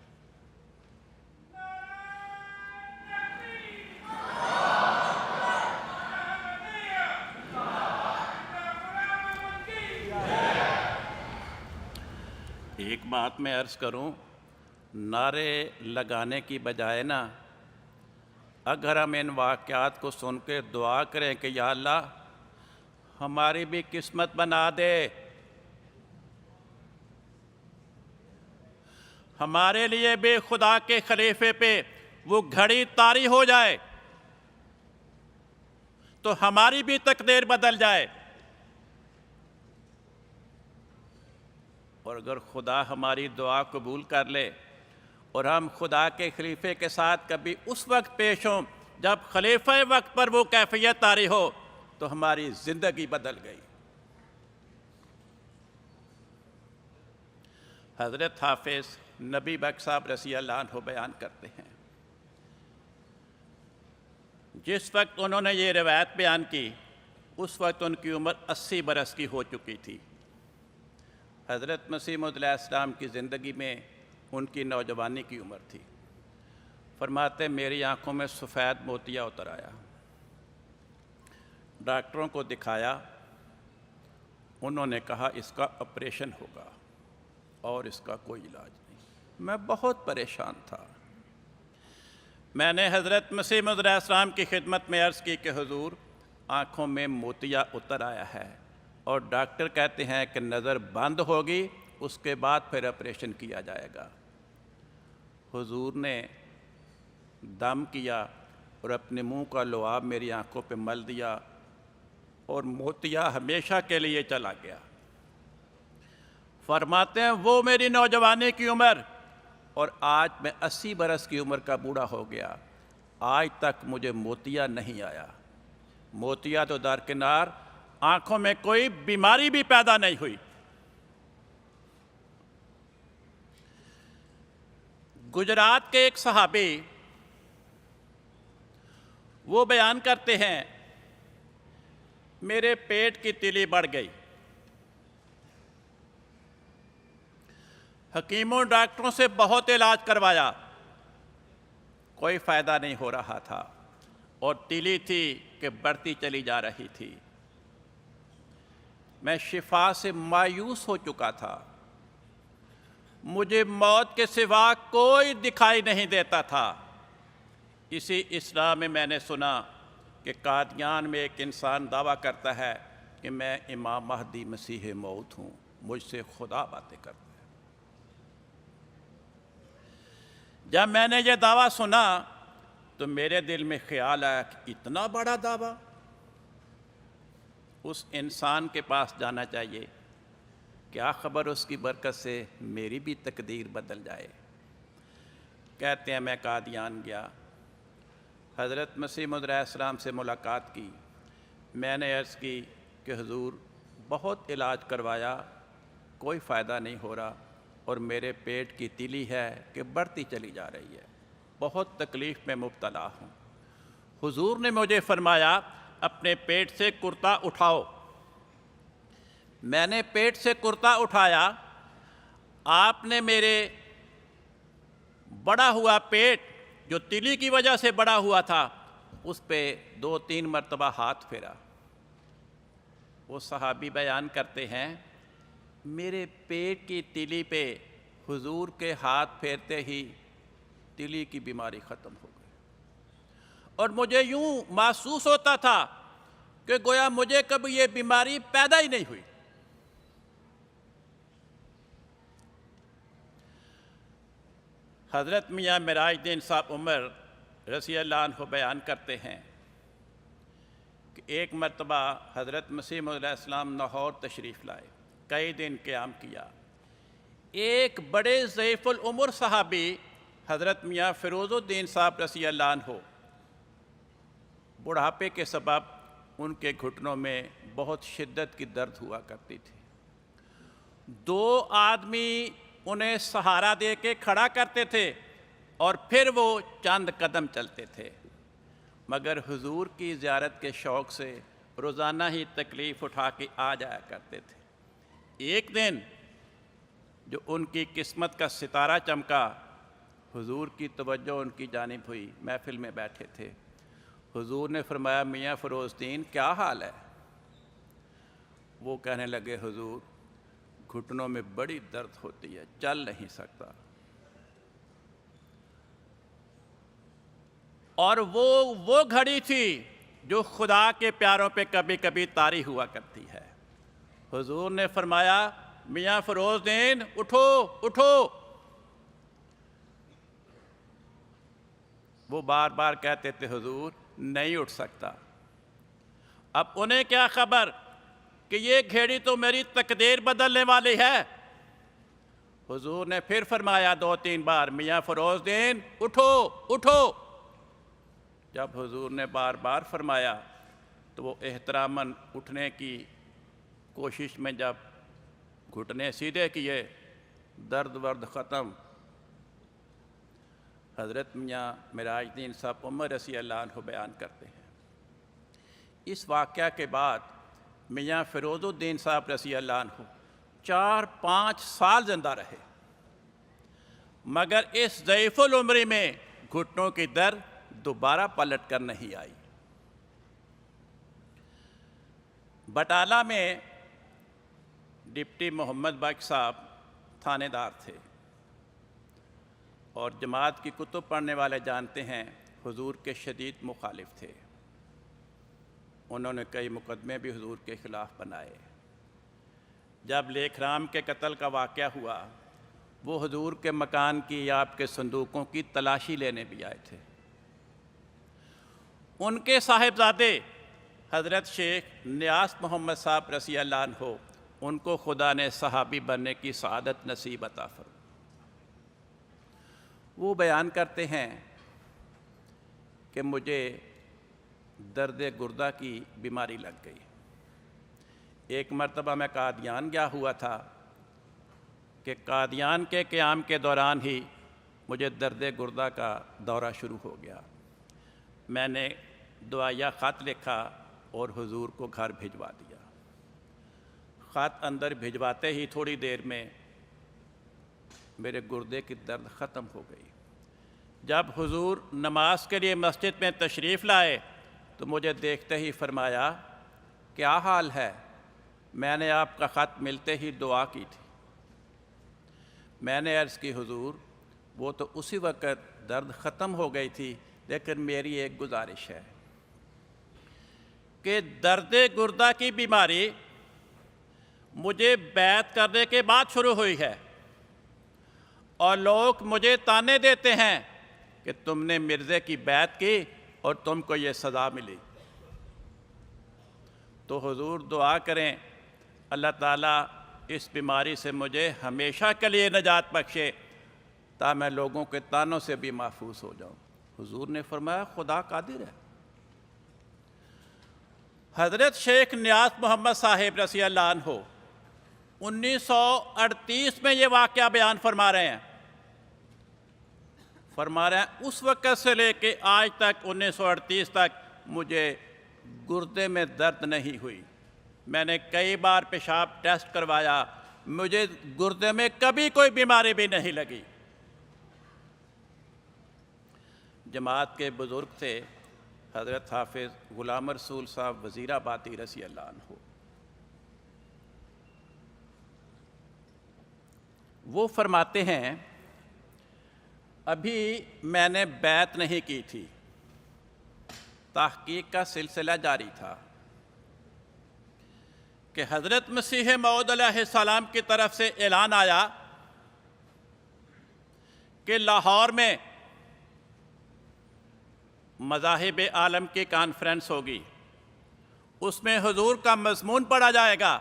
ایک بات میں عرض کروں، نعرے لگانے کی بجائے نا، اگر ہم ان واقعات کو سن کے دعا کریں کہ یا اللہ ہماری بھی قسمت بنا دے، ہمارے لیے بھی خدا کے خلیفے پہ وہ گھڑی طاری ہو جائے تو ہماری بھی تقدیر بدل جائے، اور اگر خدا ہماری دعا قبول کر لے اور ہم خدا کے خلیفے کے ساتھ کبھی اس وقت پیش ہوں جب خلیفہ وقت پر وہ کیفیت طاری ہو تو ہماری زندگی بدل گئی۔ حضرت حافظ نبی بخش صاحب رضی اللہ عنہ بیان کرتے ہیں، جس وقت انہوں نے یہ روایت بیان کی اس وقت ان کی عمر 80 برس کی ہو چکی تھی۔ حضرت مسیح موعود علیہ السلام کی زندگی میں ان کی نوجوانی کی عمر تھی۔ فرماتے میری آنکھوں میں سفید موتیا اتر آیا، ڈاکٹروں کو دکھایا، انہوں نے کہا اس کا آپریشن ہوگا اور اس کا کوئی علاج نہیں۔ میں بہت پریشان تھا۔ میں نے حضرت مسیح موعود علیہ السلام کی خدمت میں عرض کی کہ حضور آنکھوں میں موتیا اتر آیا ہے اور ڈاکٹر کہتے ہیں کہ نظر بند ہوگی، اس کے بعد پھر آپریشن کیا جائے گا۔ حضور نے دم کیا اور اپنے منہ کا لعاب میری آنکھوں پہ مل دیا اور موتیا ہمیشہ کے لیے چلا گیا۔ فرماتے ہیں وہ میری نوجوانی کی عمر، اور آج میں 80 برس کی عمر کا بوڑھا ہو گیا، آج تک مجھے موتیا نہیں آیا۔ موتیا تو درکنار، آنکھوں میں کوئی بیماری بھی پیدا نہیں ہوئی۔ گجرات کے ایک صحابی وہ بیان کرتے ہیں میرے پیٹ کی تیلی بڑھ گئی، حکیموں ڈاکٹروں سے بہت علاج کروایا، کوئی فائدہ نہیں ہو رہا تھا، اور تیلی تھی کہ بڑھتی چلی جا رہی تھی۔ میں شفا سے مایوس ہو چکا تھا، مجھے موت کے سوا کوئی دکھائی نہیں دیتا تھا۔ اسی اصلاح میں نے سنا کہ قادیان میں ایک انسان دعویٰ کرتا ہے کہ میں امام مہدی مسیح موعود ہوں، مجھ سے خدا باتیں کرتا ہے۔ جب میں نے یہ دعویٰ سنا تو میرے دل میں خیال آیا کہ اتنا بڑا دعویٰ، اس انسان کے پاس جانا چاہیے، کیا خبر اس کی برکت سے میری بھی تقدیر بدل جائے۔ کہتے ہیں میں قادیان گیا، حضرت مسیح موعود علیہ السلام سے ملاقات کی۔ میں نے عرض کی کہ حضور بہت علاج کروایا، کوئی فائدہ نہیں ہو رہا، اور میرے پیٹ کی تیلی ہے کہ بڑھتی چلی جا رہی ہے، بہت تکلیف میں مبتلا ہوں۔ حضور نے مجھے فرمایا اپنے پیٹ سے کرتا اٹھاؤ۔ میں نے پیٹ سے کرتا اٹھایا، آپ نے میرے بڑا ہوا پیٹ جو تیلی کی وجہ سے بڑا ہوا تھا اس پہ 2-3 مرتبہ ہاتھ پھیرا۔ وہ صحابی بیان کرتے ہیں میرے پیٹ کی تیلی پہ حضور کے ہاتھ پھیرتے ہی تیلی کی بیماری ختم ہو گئی، اور مجھے یوں محسوس ہوتا تھا کہ گویا مجھے کبھی یہ بیماری پیدا ہی نہیں ہوئی۔ حضرت میاں معراج الدین صاحب عمر رضی اللہ عنہ بیان کرتے ہیں کہ ایک مرتبہ حضرت مسیح موعود علیہ السلام لاہور تشریف لائے، کئی دن قیام کیا۔ ایک بڑے ضعیف العمر صحابی حضرت میاں فیروز الدین صاحب رضی اللہ عنہ، بڑھاپے کے سبب ان کے گھٹنوں میں بہت شدت کی درد ہوا کرتی تھی۔ 2 آدمی انہیں سہارا دے کے کھڑا کرتے تھے اور پھر وہ چند قدم چلتے تھے، مگر حضور کی زیارت کے شوق سے روزانہ ہی تکلیف اٹھا کے آ جایا کرتے تھے۔ ایک دن جو ان کی قسمت کا ستارہ چمکا، حضور کی توجہ ان کی جانب ہوئی، محفل میں بیٹھے تھے۔ حضور نے فرمایا میاں فیروز الدین کیا حال ہے؟ وہ کہنے لگے حضور گھٹنوں میں بڑی درد ہوتی ہے، چل نہیں سکتا۔ اور وہ گھڑی تھی جو خدا کے پیاروں پہ کبھی کبھی طاری ہوا کرتی ہے۔ حضور نے فرمایا میاں فیروز الدین اٹھو اٹھو۔ وہ بار بار کہتے تھے حضور نہیں اٹھ سکتا۔ اب انہیں کیا خبر کہ یہ گھڑی تو میری تقدیر بدلنے والی ہے۔ حضور نے پھر فرمایا 2-3 بار میاں فیروز الدین اٹھو اٹھو۔ جب حضور نے بار بار فرمایا تو وہ احتراماً اٹھنے کی کوشش میں جب گھٹنے سیدھے کیے، درد ورد ختم۔ حضرت میاں معراج الدین صاحب عمر رضی اللہ عنہ بیان کرتے ہیں اس واقعہ کے بعد میاں فیروز الدین صاحب رضی اللہ عنہ 4-5 سال زندہ رہے، مگر اس ضعیف العمری میں گھٹنوں کی درد دوبارہ پلٹ کر نہیں آئی۔ بٹالہ میں ڈپٹی محمد بخش صاحب تھانے دار تھے، اور جماعت کی کتب پڑھنے والے جانتے ہیں حضور کے شدید مخالف تھے۔ انہوں نے کئی مقدمے بھی حضور کے خلاف بنائے۔ جب لیکھ رام کے قتل کا واقعہ ہوا، وہ حضور کے مکان کی یا آپ کے صندوقوں کی تلاشی لینے بھی آئے تھے۔ ان کے صاحبزادے حضرت شیخ نیاز محمد صاحب رضی اللہ عنہ، ان کو خدا نے صحابی بننے کی سعادت نصیب عطا فرمائی۔ وہ بیان کرتے ہیں کہ مجھے درد گردہ کی بیماری لگ گئی۔ ایک مرتبہ میں قادیان گیا ہوا تھا کہ قادیان کے قیام کے دوران ہی مجھے درد گردہ کا دورہ شروع ہو گیا۔ میں نے دعائیہ خط لکھا اور حضور کو گھر بھجوا دیا۔ خط اندر بھجواتے ہی تھوڑی دیر میں میرے گردے کی درد ختم ہو گئی۔ جب حضور نماز کے لیے مسجد میں تشریف لائے تو مجھے دیکھتے ہی فرمایا، کیا حال ہے؟ میں نے آپ کا خط ملتے ہی دعا کی تھی۔ میں نے عرض کی، حضور وہ تو اسی وقت درد ختم ہو گئی تھی، لیکن میری ایک گزارش ہے کہ درد گردہ کی بیماری مجھے بیعت کرنے کے بعد شروع ہوئی ہے، اور لوگ مجھے تانے دیتے ہیں کہ تم نے مرزے کی بیعت کی اور تم کو یہ سزا ملی۔ تو حضور دعا کریں اللہ تعالیٰ اس بیماری سے مجھے ہمیشہ کے لیے نجات بخشے، تاکہ میں لوگوں کے تانوں سے بھی محفوظ ہو جاؤں۔ حضور نے فرمایا، خدا قادر ہے۔ حضرت شیخ نیاز محمد صاحب رضی اللہ عنہ 1938 میں یہ واقعہ بیان فرما رہے ہیں۔ اس وقت سے لے کے آج تک 1938 تک مجھے گردے میں درد نہیں ہوئی۔ میں نے کئی بار پیشاب ٹیسٹ کروایا، مجھے گردے میں کبھی کوئی بیماری بھی نہیں لگی۔ جماعت کے بزرگ تھے حضرت حافظ غلام رسول صاحب وزیر آبادی رضی اللہ عنہ۔ وہ فرماتے ہیں، ابھی میں نے بیعت نہیں کی تھی، تحقیق کا سلسلہ جاری تھا کہ حضرت مسیح موعود علیہ السلام کی طرف سے اعلان آیا کہ لاہور میں مذاہب عالم کی کانفرنس ہوگی، اس میں حضور کا مضمون پڑھا جائے گا،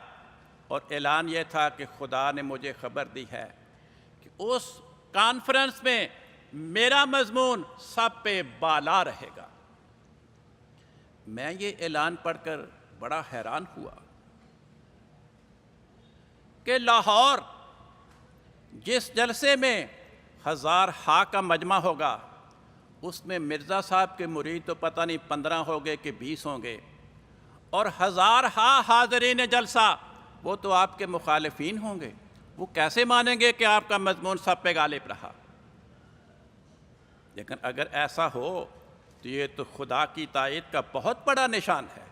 اور اعلان یہ تھا کہ خدا نے مجھے خبر دی ہے کہ اس کانفرنس میں میرا مضمون سب پہ بالا رہے گا۔ میں یہ اعلان پڑھ کر بڑا حیران ہوا کہ لاہور جس جلسے میں 1000 ہا کا مجمع ہوگا، اس میں مرزا صاحب کے مرید تو پتہ نہیں 15 ہوں گے کہ 20 ہوں گے، اور 1000 ہا حاضرین جلسہ وہ تو آپ کے مخالفین ہوں گے۔ وہ کیسے مانیں گے کہ آپ کا مضمون سب پہ غالب رہا؟ لیکن اگر ایسا ہو تو یہ تو خدا کی تائید کا بہت بڑا نشان ہے۔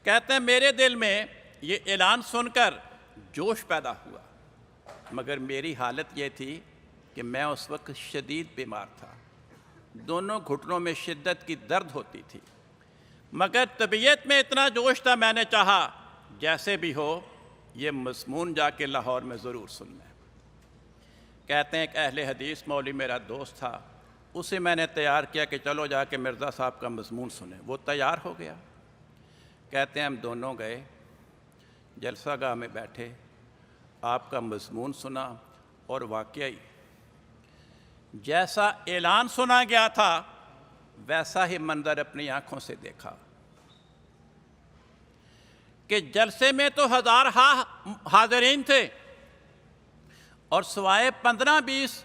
کہتے ہیں میرے دل میں یہ اعلان سن کر جوش پیدا ہوا، مگر میری حالت یہ تھی کہ میں اس وقت شدید بیمار تھا، دونوں گھٹنوں میں شدت کی درد ہوتی تھی، مگر طبیعت میں اتنا جوش تھا، میں نے چاہا جیسے بھی ہو یہ مضمون جا کے لاہور میں ضرور سننا ہے۔ کہتے ہیں ایک اہل حدیث مولوی میرا دوست تھا، اسے میں نے تیار کیا کہ چلو جا کے مرزا صاحب کا مضمون سنیں۔ وہ تیار ہو گیا۔ کہتے ہیں ہم دونوں گئے، جلسہ گاہ میں بیٹھے، آپ کا مضمون سنا، اور واقعی جیسا اعلان سنا گیا تھا ویسا ہی منظر اپنی آنکھوں سے دیکھا کہ جلسے میں تو 1000 حاضرین تھے، اور سوائے 15-20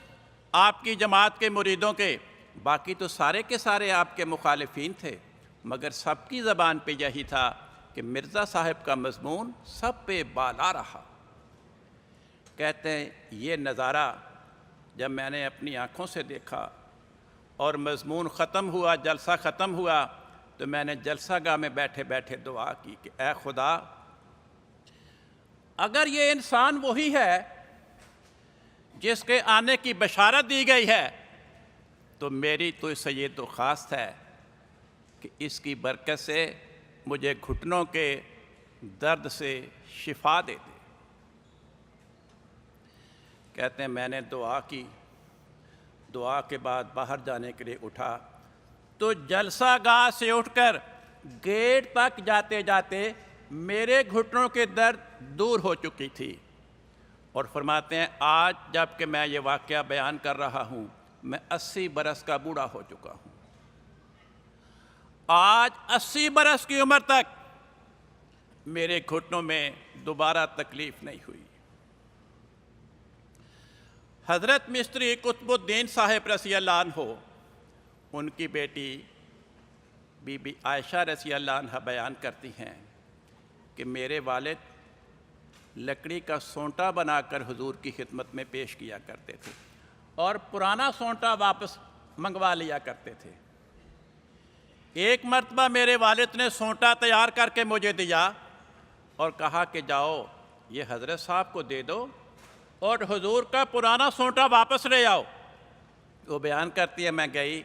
آپ کی جماعت کے مریدوں کے، باقی تو سارے کے سارے آپ کے مخالفین تھے، مگر سب کی زبان پہ یہی تھا کہ مرزا صاحب کا مضمون سب پہ بالا رہا۔ کہتے ہیں یہ نظارہ جب میں نے اپنی آنکھوں سے دیکھا اور مضمون ختم ہوا، جلسہ ختم ہوا، تو میں نے جلسہ گاہ میں بیٹھے بیٹھے دعا کی کہ اے خدا، اگر یہ انسان وہی ہے جس کے آنے کی بشارت دی گئی ہے تو میری تو اس سے یہ درخواست ہے کہ اس کی برکت سے مجھے گھٹنوں کے درد سے شفا دے دے۔ کہتے ہیں میں نے دعا کی، دعا کے بعد باہر جانے کے لیے اٹھا تو جلسہ گاہ سے اٹھ کر گیٹ تک جاتے جاتے میرے گھٹنوں کے درد دور ہو چکی تھی۔ اور فرماتے ہیں آج جب کہ میں یہ واقعہ بیان کر رہا ہوں میں 80 برس کا بوڑھا ہو چکا ہوں۔ آج 80 برس کی عمر تک میرے گھٹنوں میں دوبارہ تکلیف نہیں ہوئی۔ حضرت مستری قطب الدین صاحب رضی اللہ عنہ، ان کی بیٹی بی بی عائشہ رضی اللہ عنہ بیان کرتی ہیں کہ میرے والد لکڑی کا سونٹا بنا کر حضور کی خدمت میں پیش کیا کرتے تھے اور پرانا سونٹا واپس منگوا لیا کرتے تھے۔ ایک مرتبہ میرے والد نے سونٹا تیار کر کے مجھے دیا اور کہا کہ جاؤ یہ حضرت صاحب کو دے دو اور حضور کا پرانا سونٹا واپس لے آؤ۔ وہ بیان کرتی ہے میں گئی،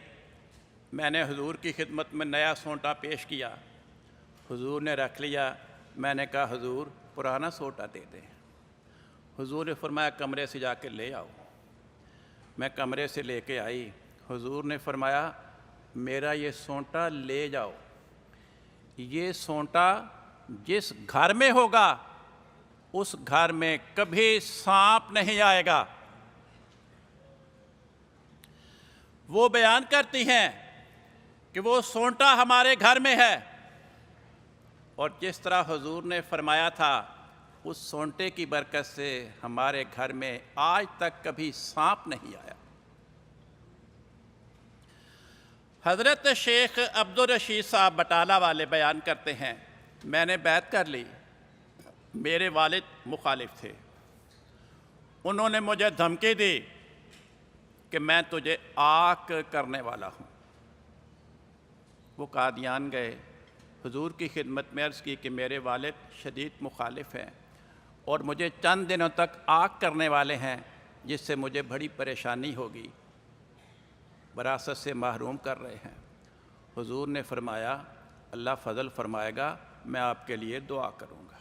میں نے حضور کی خدمت میں نیا سونٹا پیش کیا، حضور نے رکھ لیا۔ میں نے کہا حضور پرانا سونٹا دے دیں۔ حضور نے فرمایا کمرے سے جا کے لے آؤ۔ میں کمرے سے لے کے آئی، حضور نے فرمایا میرا یہ سونٹا لے جاؤ، یہ سونٹا جس گھر میں ہوگا اس گھر میں کبھی سانپ نہیں آئے گا۔ وہ بیان کرتی ہیں کہ وہ سونٹا ہمارے گھر میں ہے اور جس طرح حضور نے فرمایا تھا اس سونٹے کی برکت سے ہمارے گھر میں آج تک کبھی سانپ نہیں آیا۔ حضرت شیخ عبدالرشید صاحب بٹالہ والے بیان کرتے ہیں میں نے بیعت کر لی، میرے والد مخالف تھے، انہوں نے مجھے دھمکی دی کہ میں تجھے آگ کرنے والا ہوں۔ وہ قادیان گئے، حضور کی خدمت میں عرض کی کہ میرے والد شدید مخالف ہیں اور مجھے چند دنوں تک آگ کرنے والے ہیں جس سے مجھے بڑی پریشانی ہوگی، وراثت سے محروم کر رہے ہیں۔ حضور نے فرمایا اللہ فضل فرمائے گا، میں آپ کے لیے دعا کروں گا۔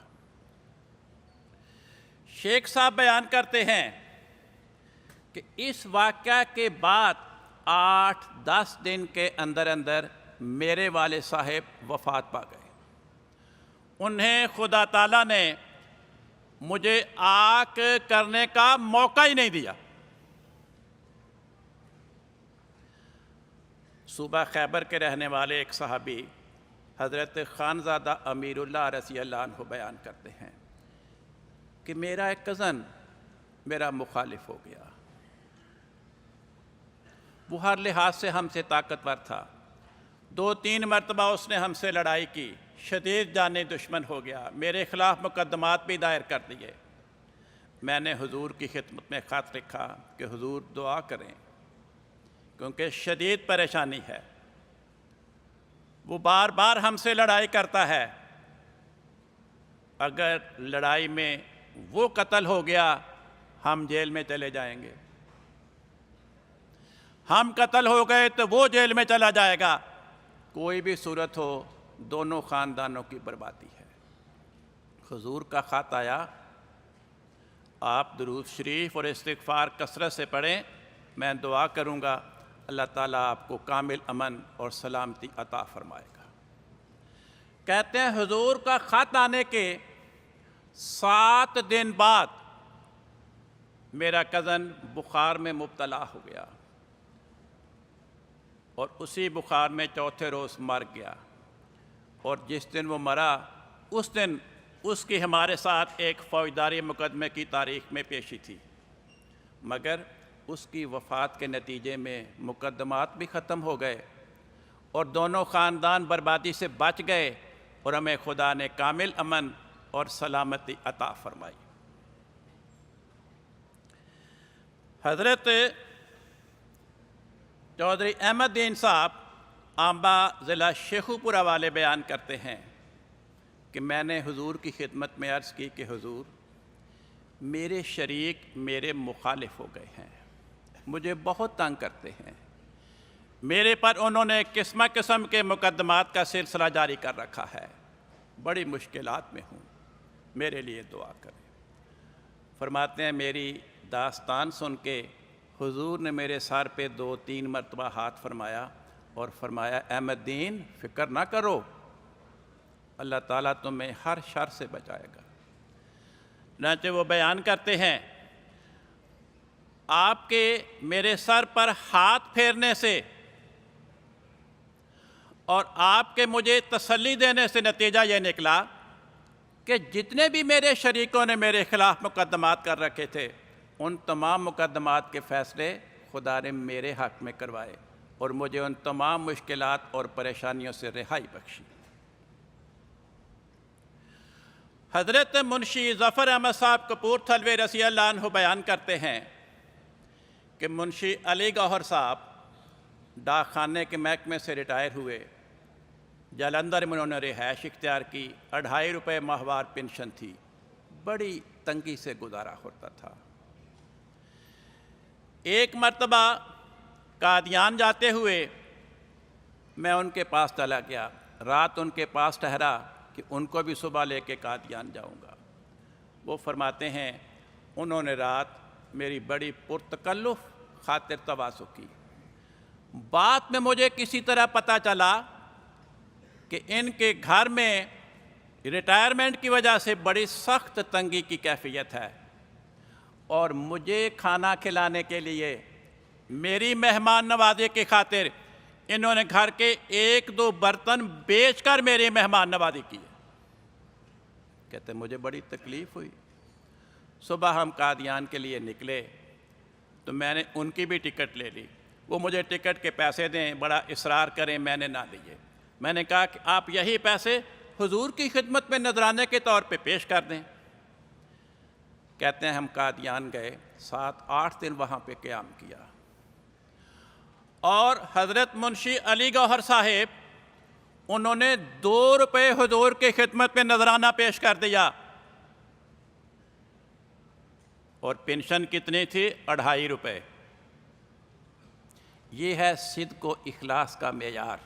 شیخ صاحب بیان کرتے ہیں کہ اس واقعہ کے بعد 8-10 دن کے اندر اندر میرے والد صاحب وفات پا گئے۔ انہیں خدا تعالیٰ نے مجھے آگ کرنے کا موقع ہی نہیں دیا۔ صوبہ خیبر کے رہنے والے ایک صحابی حضرت خانزادہ امیر اللہ رضی اللہ عنہ بیان کرتے ہیں کہ میرا ایک کزن میرا مخالف ہو گیا، وہ ہر لحاظ سے ہم سے طاقتور تھا، 2-3 مرتبہ اس نے ہم سے لڑائی کی، شدید جانی دشمن ہو گیا، میرے خلاف مقدمات بھی دائر کر دیے۔ میں نے حضور کی خدمت میں خط لکھا کہ حضور دعا کریں کیونکہ شدید پریشانی ہے، وہ بار بار ہم سے لڑائی کرتا ہے، اگر لڑائی میں وہ قتل ہو گیا ہم جیل میں چلے جائیں گے، ہم قتل ہو گئے تو وہ جیل میں چلا جائے گا، کوئی بھی صورت ہو دونوں خاندانوں کی بربادی ہے۔ حضور کا خط آیا، آپ درود شریف اور استغفار کثرت سے پڑھیں، میں دعا کروں گا اللہ تعالیٰ آپ کو کامل امن اور سلامتی عطا فرمائے گا۔ کہتے ہیں حضور کا خط آنے کے 7 دن بعد میرا کزن بخار میں مبتلا ہو گیا اور اسی بخار میں چوتھے روز مر گیا، اور جس دن وہ مرا اس دن اس کی ہمارے ساتھ ایک فوجداری مقدمے کی تاریخ میں پیشی تھی، مگر اس کی وفات کے نتیجے میں مقدمات بھی ختم ہو گئے اور دونوں خاندان بربادی سے بچ گئے، اور ہمیں خدا نے کامل امن اور سلامتی عطا فرمائی۔ حضرت چودھری احمد دین صاحب آمبا ضلع شیخوپورہ والے بیان کرتے ہیں کہ میں نے حضور کی خدمت میں عرض کی کہ حضور میرے شریک میرے مخالف ہو گئے ہیں، مجھے بہت تنگ کرتے ہیں، میرے پر انہوں نے قسم قسم کے مقدمات کا سلسلہ جاری کر رکھا ہے، بڑی مشکلات میں ہوں، میرے لیے دعا کریں۔ فرماتے ہیں میری داستان سن کے حضور نے میرے سر پہ 2-3 مرتبہ ہاتھ فرمایا اور فرمایا احمد دین فکر نہ کرو، اللہ تعالیٰ تمہیں ہر شر سے بچائے گا۔ چنانچہ وہ بیان کرتے ہیں آپ کے میرے سر پر ہاتھ پھیرنے سے اور آپ کے مجھے تسلی دینے سے نتیجہ یہ نکلا کہ جتنے بھی میرے شریکوں نے میرے خلاف مقدمات کر رکھے تھے ان تمام مقدمات کے فیصلے خدا نے میرے حق میں کروائے اور مجھے ان تمام مشکلات اور پریشانیوں سے رہائی بخشی۔ حضرت منشی ظفر احمد صاحب کپورتھلوے رضی اللہ عنہ بیان کرتے ہیں کہ منشی علی گوہر صاحب ڈاک خانے کے محکمے سے ریٹائر ہوئے، جلندھر میں انہوں نے رہائش اختیار کی، 2.5 روپے ماہوار پنشن تھی، بڑی تنگی سے گزارا ہوتا تھا۔ ایک مرتبہ قادیان جاتے ہوئے میں ان کے پاس چلا گیا، رات ان کے پاس ٹھہرا کہ ان کو بھی صبح لے کے قادیان جاؤں گا۔ وہ فرماتے ہیں انہوں نے رات میری بڑی پرتکلف خاطر تواضع کی۔ بعد میں مجھے کسی طرح پتہ چلا کہ ان کے گھر میں ریٹائرمنٹ کی وجہ سے بڑی سخت تنگی کی کیفیت ہے اور مجھے کھانا کھلانے کے لیے میری مہمان نوازی کی خاطر انہوں نے گھر کے 1-2 برتن بیچ کر میری مہمان نوازی کی ہے۔ کہتے مجھے بڑی تکلیف ہوئی۔ صبح ہم قادیان کے لیے نکلے تو میں نے ان کی بھی ٹکٹ لے لی، وہ مجھے ٹکٹ کے پیسے دیں، بڑا اصرار کریں، میں نے نہ دیے۔ میں نے کہا کہ آپ یہی پیسے حضور کی خدمت میں نذرانے کے طور پہ پیش کر دیں۔ کہتے ہیں ہم قادیان گئے، 7-8 دن وہاں پہ قیام کیا اور حضرت منشی علی گوہر صاحب انہوں نے 2 روپے حضور کی خدمت میں نذرانہ پیش کر دیا اور پنشن کتنی تھی؟ 2.5 روپے۔ یہ ہے صدق و اخلاص کا معیار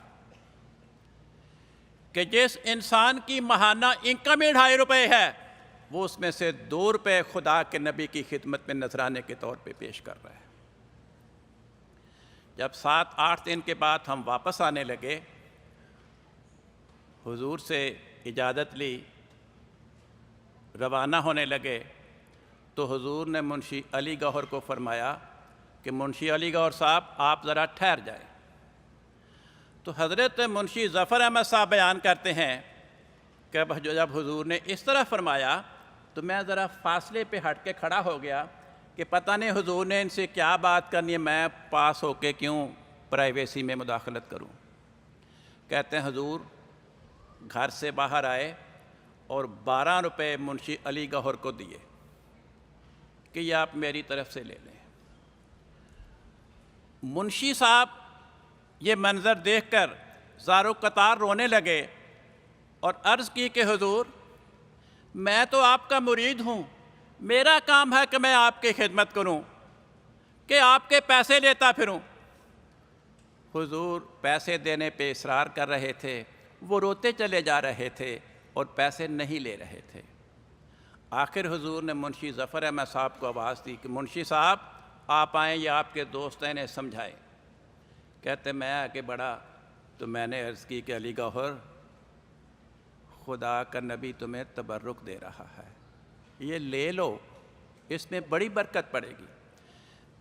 کہ جس انسان کی ماہانہ انکم 2.5 روپے ہے وہ اس میں سے 2 روپے خدا کے نبی کی خدمت میں نذرانے کے طور پہ پیش کر رہا ہے۔ جب 7-8 دن کے بعد ہم واپس آنے لگے، حضور سے اجازت لی، روانہ ہونے لگے تو حضور نے منشی علی گوہر کو فرمایا کہ منشی علی گوہر صاحب آپ ذرا ٹھہر جائیں۔ تو حضرت منشی ظفر احمد صاحب بیان کرتے ہیں کہ جب حضور نے اس طرح فرمایا تو میں ذرا فاصلے پہ ہٹ کے کھڑا ہو گیا کہ پتہ نہیں حضور نے ان سے کیا بات کرنی ہے، میں پاس ہو کے کیوں پرائیویسی میں مداخلت کروں۔ کہتے ہیں حضور گھر سے باہر آئے اور 12 روپے منشی علی گوہر کو دیے کہ یہ آپ میری طرف سے لے لیں۔ منشی صاحب یہ منظر دیکھ کر زارو قطار رونے لگے اور عرض کی کہ حضور میں تو آپ کا مرید ہوں، میرا کام ہے کہ میں آپ کی خدمت کروں کہ آپ کے پیسے لیتا پھروں۔ حضور پیسے دینے پہ اصرار کر رہے تھے، وہ روتے چلے جا رہے تھے اور پیسے نہیں لے رہے تھے۔ آخر حضور نے منشی ظفر احمد صاحب کو آواز دی کہ منشی صاحب آپ آئیں، یا آپ کے دوست ہیں انہیں سمجھائیں۔ کہتے میں آگے بڑھا تو میں نے عرض کی کہ علی گوہر خدا کا نبی تمہیں تبرک دے رہا ہے، یہ لے لو، اس میں بڑی برکت پڑے گی۔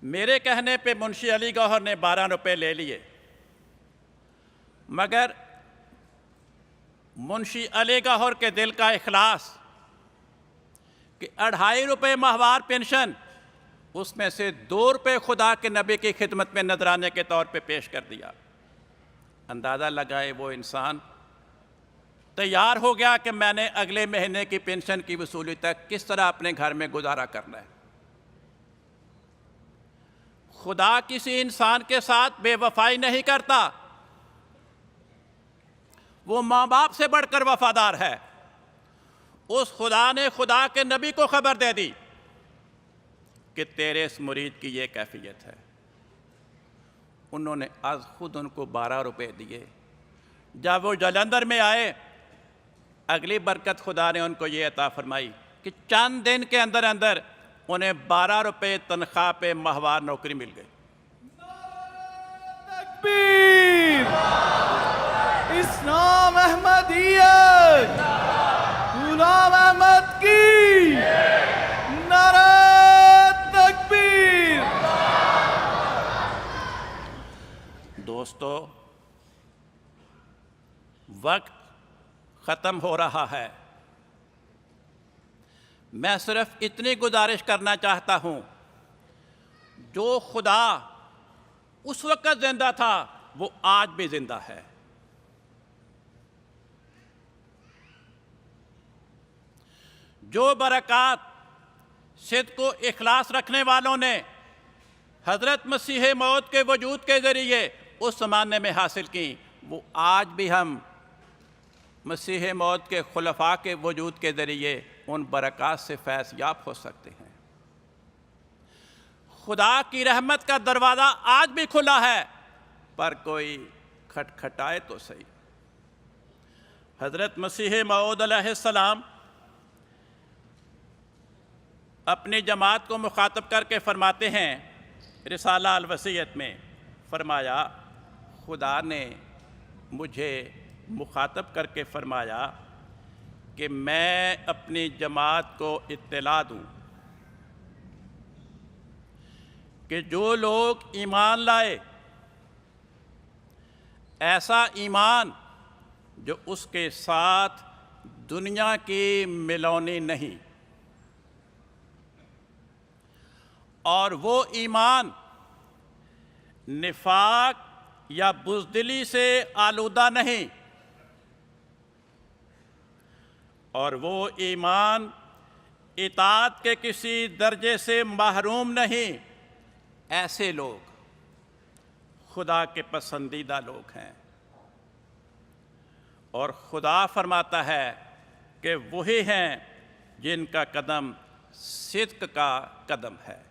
میرے کہنے پہ منشی علی گوہر نے 12 روپے لے لیے، مگر منشی علی گوہر کے دل کا اخلاص کہ 2.5 روپے ماہوار پنشن، اس میں سے 2 روپے خدا کے نبی کی خدمت میں نذرانے کے طور پہ پیش کر دیا۔ اندازہ لگائے وہ انسان تیار ہو گیا کہ میں نے اگلے مہینے کی پینشن کی وصولی تک کس طرح اپنے گھر میں گزارا کرنا ہے۔ خدا کسی انسان کے ساتھ بے وفائی نہیں کرتا، وہ ماں باپ سے بڑھ کر وفادار ہے۔ اس خدا نے خدا کے نبی کو خبر دے دی کہ تیرے اس مرید کی یہ کیفیت ہے۔ انہوں نے از خود ان کو 12 روپے دیے۔ جب وہ جلندھر میں آئے، اگلی برکت خدا نے ان کو یہ عطا فرمائی کہ چند دن کے اندر اندر انہیں 12 روپے تنخواہ پہ ماہوار نوکری مل گئی۔ تکبیر! اسلام احمدیت! غلام احمد کی نعرہ تکبیر! دوستو، وقت ختم ہو رہا ہے۔ میں صرف اتنی گزارش کرنا چاہتا ہوں، جو خدا اس وقت زندہ تھا وہ آج بھی زندہ ہے۔ جو برکات صدق و اخلاص رکھنے والوں نے حضرت مسیح موعود کے وجود کے ذریعے اس زمانے میں حاصل کی، وہ آج بھی ہم مسیح موعود کے خلفاء کے وجود کے ذریعے ان برکات سے فیض یاب ہو سکتے ہیں۔ خدا کی رحمت کا دروازہ آج بھی کھلا ہے، پر کوئی کھٹکھٹائے تو صحیح۔ حضرت مسیح موعود علیہ السلام اپنی جماعت کو مخاطب کر کے فرماتے ہیں رسالہ الوصیت میں، فرمایا خدا نے مجھے مخاطب کر کے فرمایا کہ میں اپنی جماعت کو اطلاع دوں کہ جو لوگ ایمان لائے، ایسا ایمان جو اس کے ساتھ دنیا کی ملونی نہیں، اور وہ ایمان نفاق یا بزدلی سے آلودہ نہیں، اور وہ ایمان اطاعت کے کسی درجے سے محروم نہیں۔ ایسے لوگ خدا کے پسندیدہ لوگ ہیں، اور خدا فرماتا ہے کہ وہی ہیں جن کا قدم صدق کا قدم ہے۔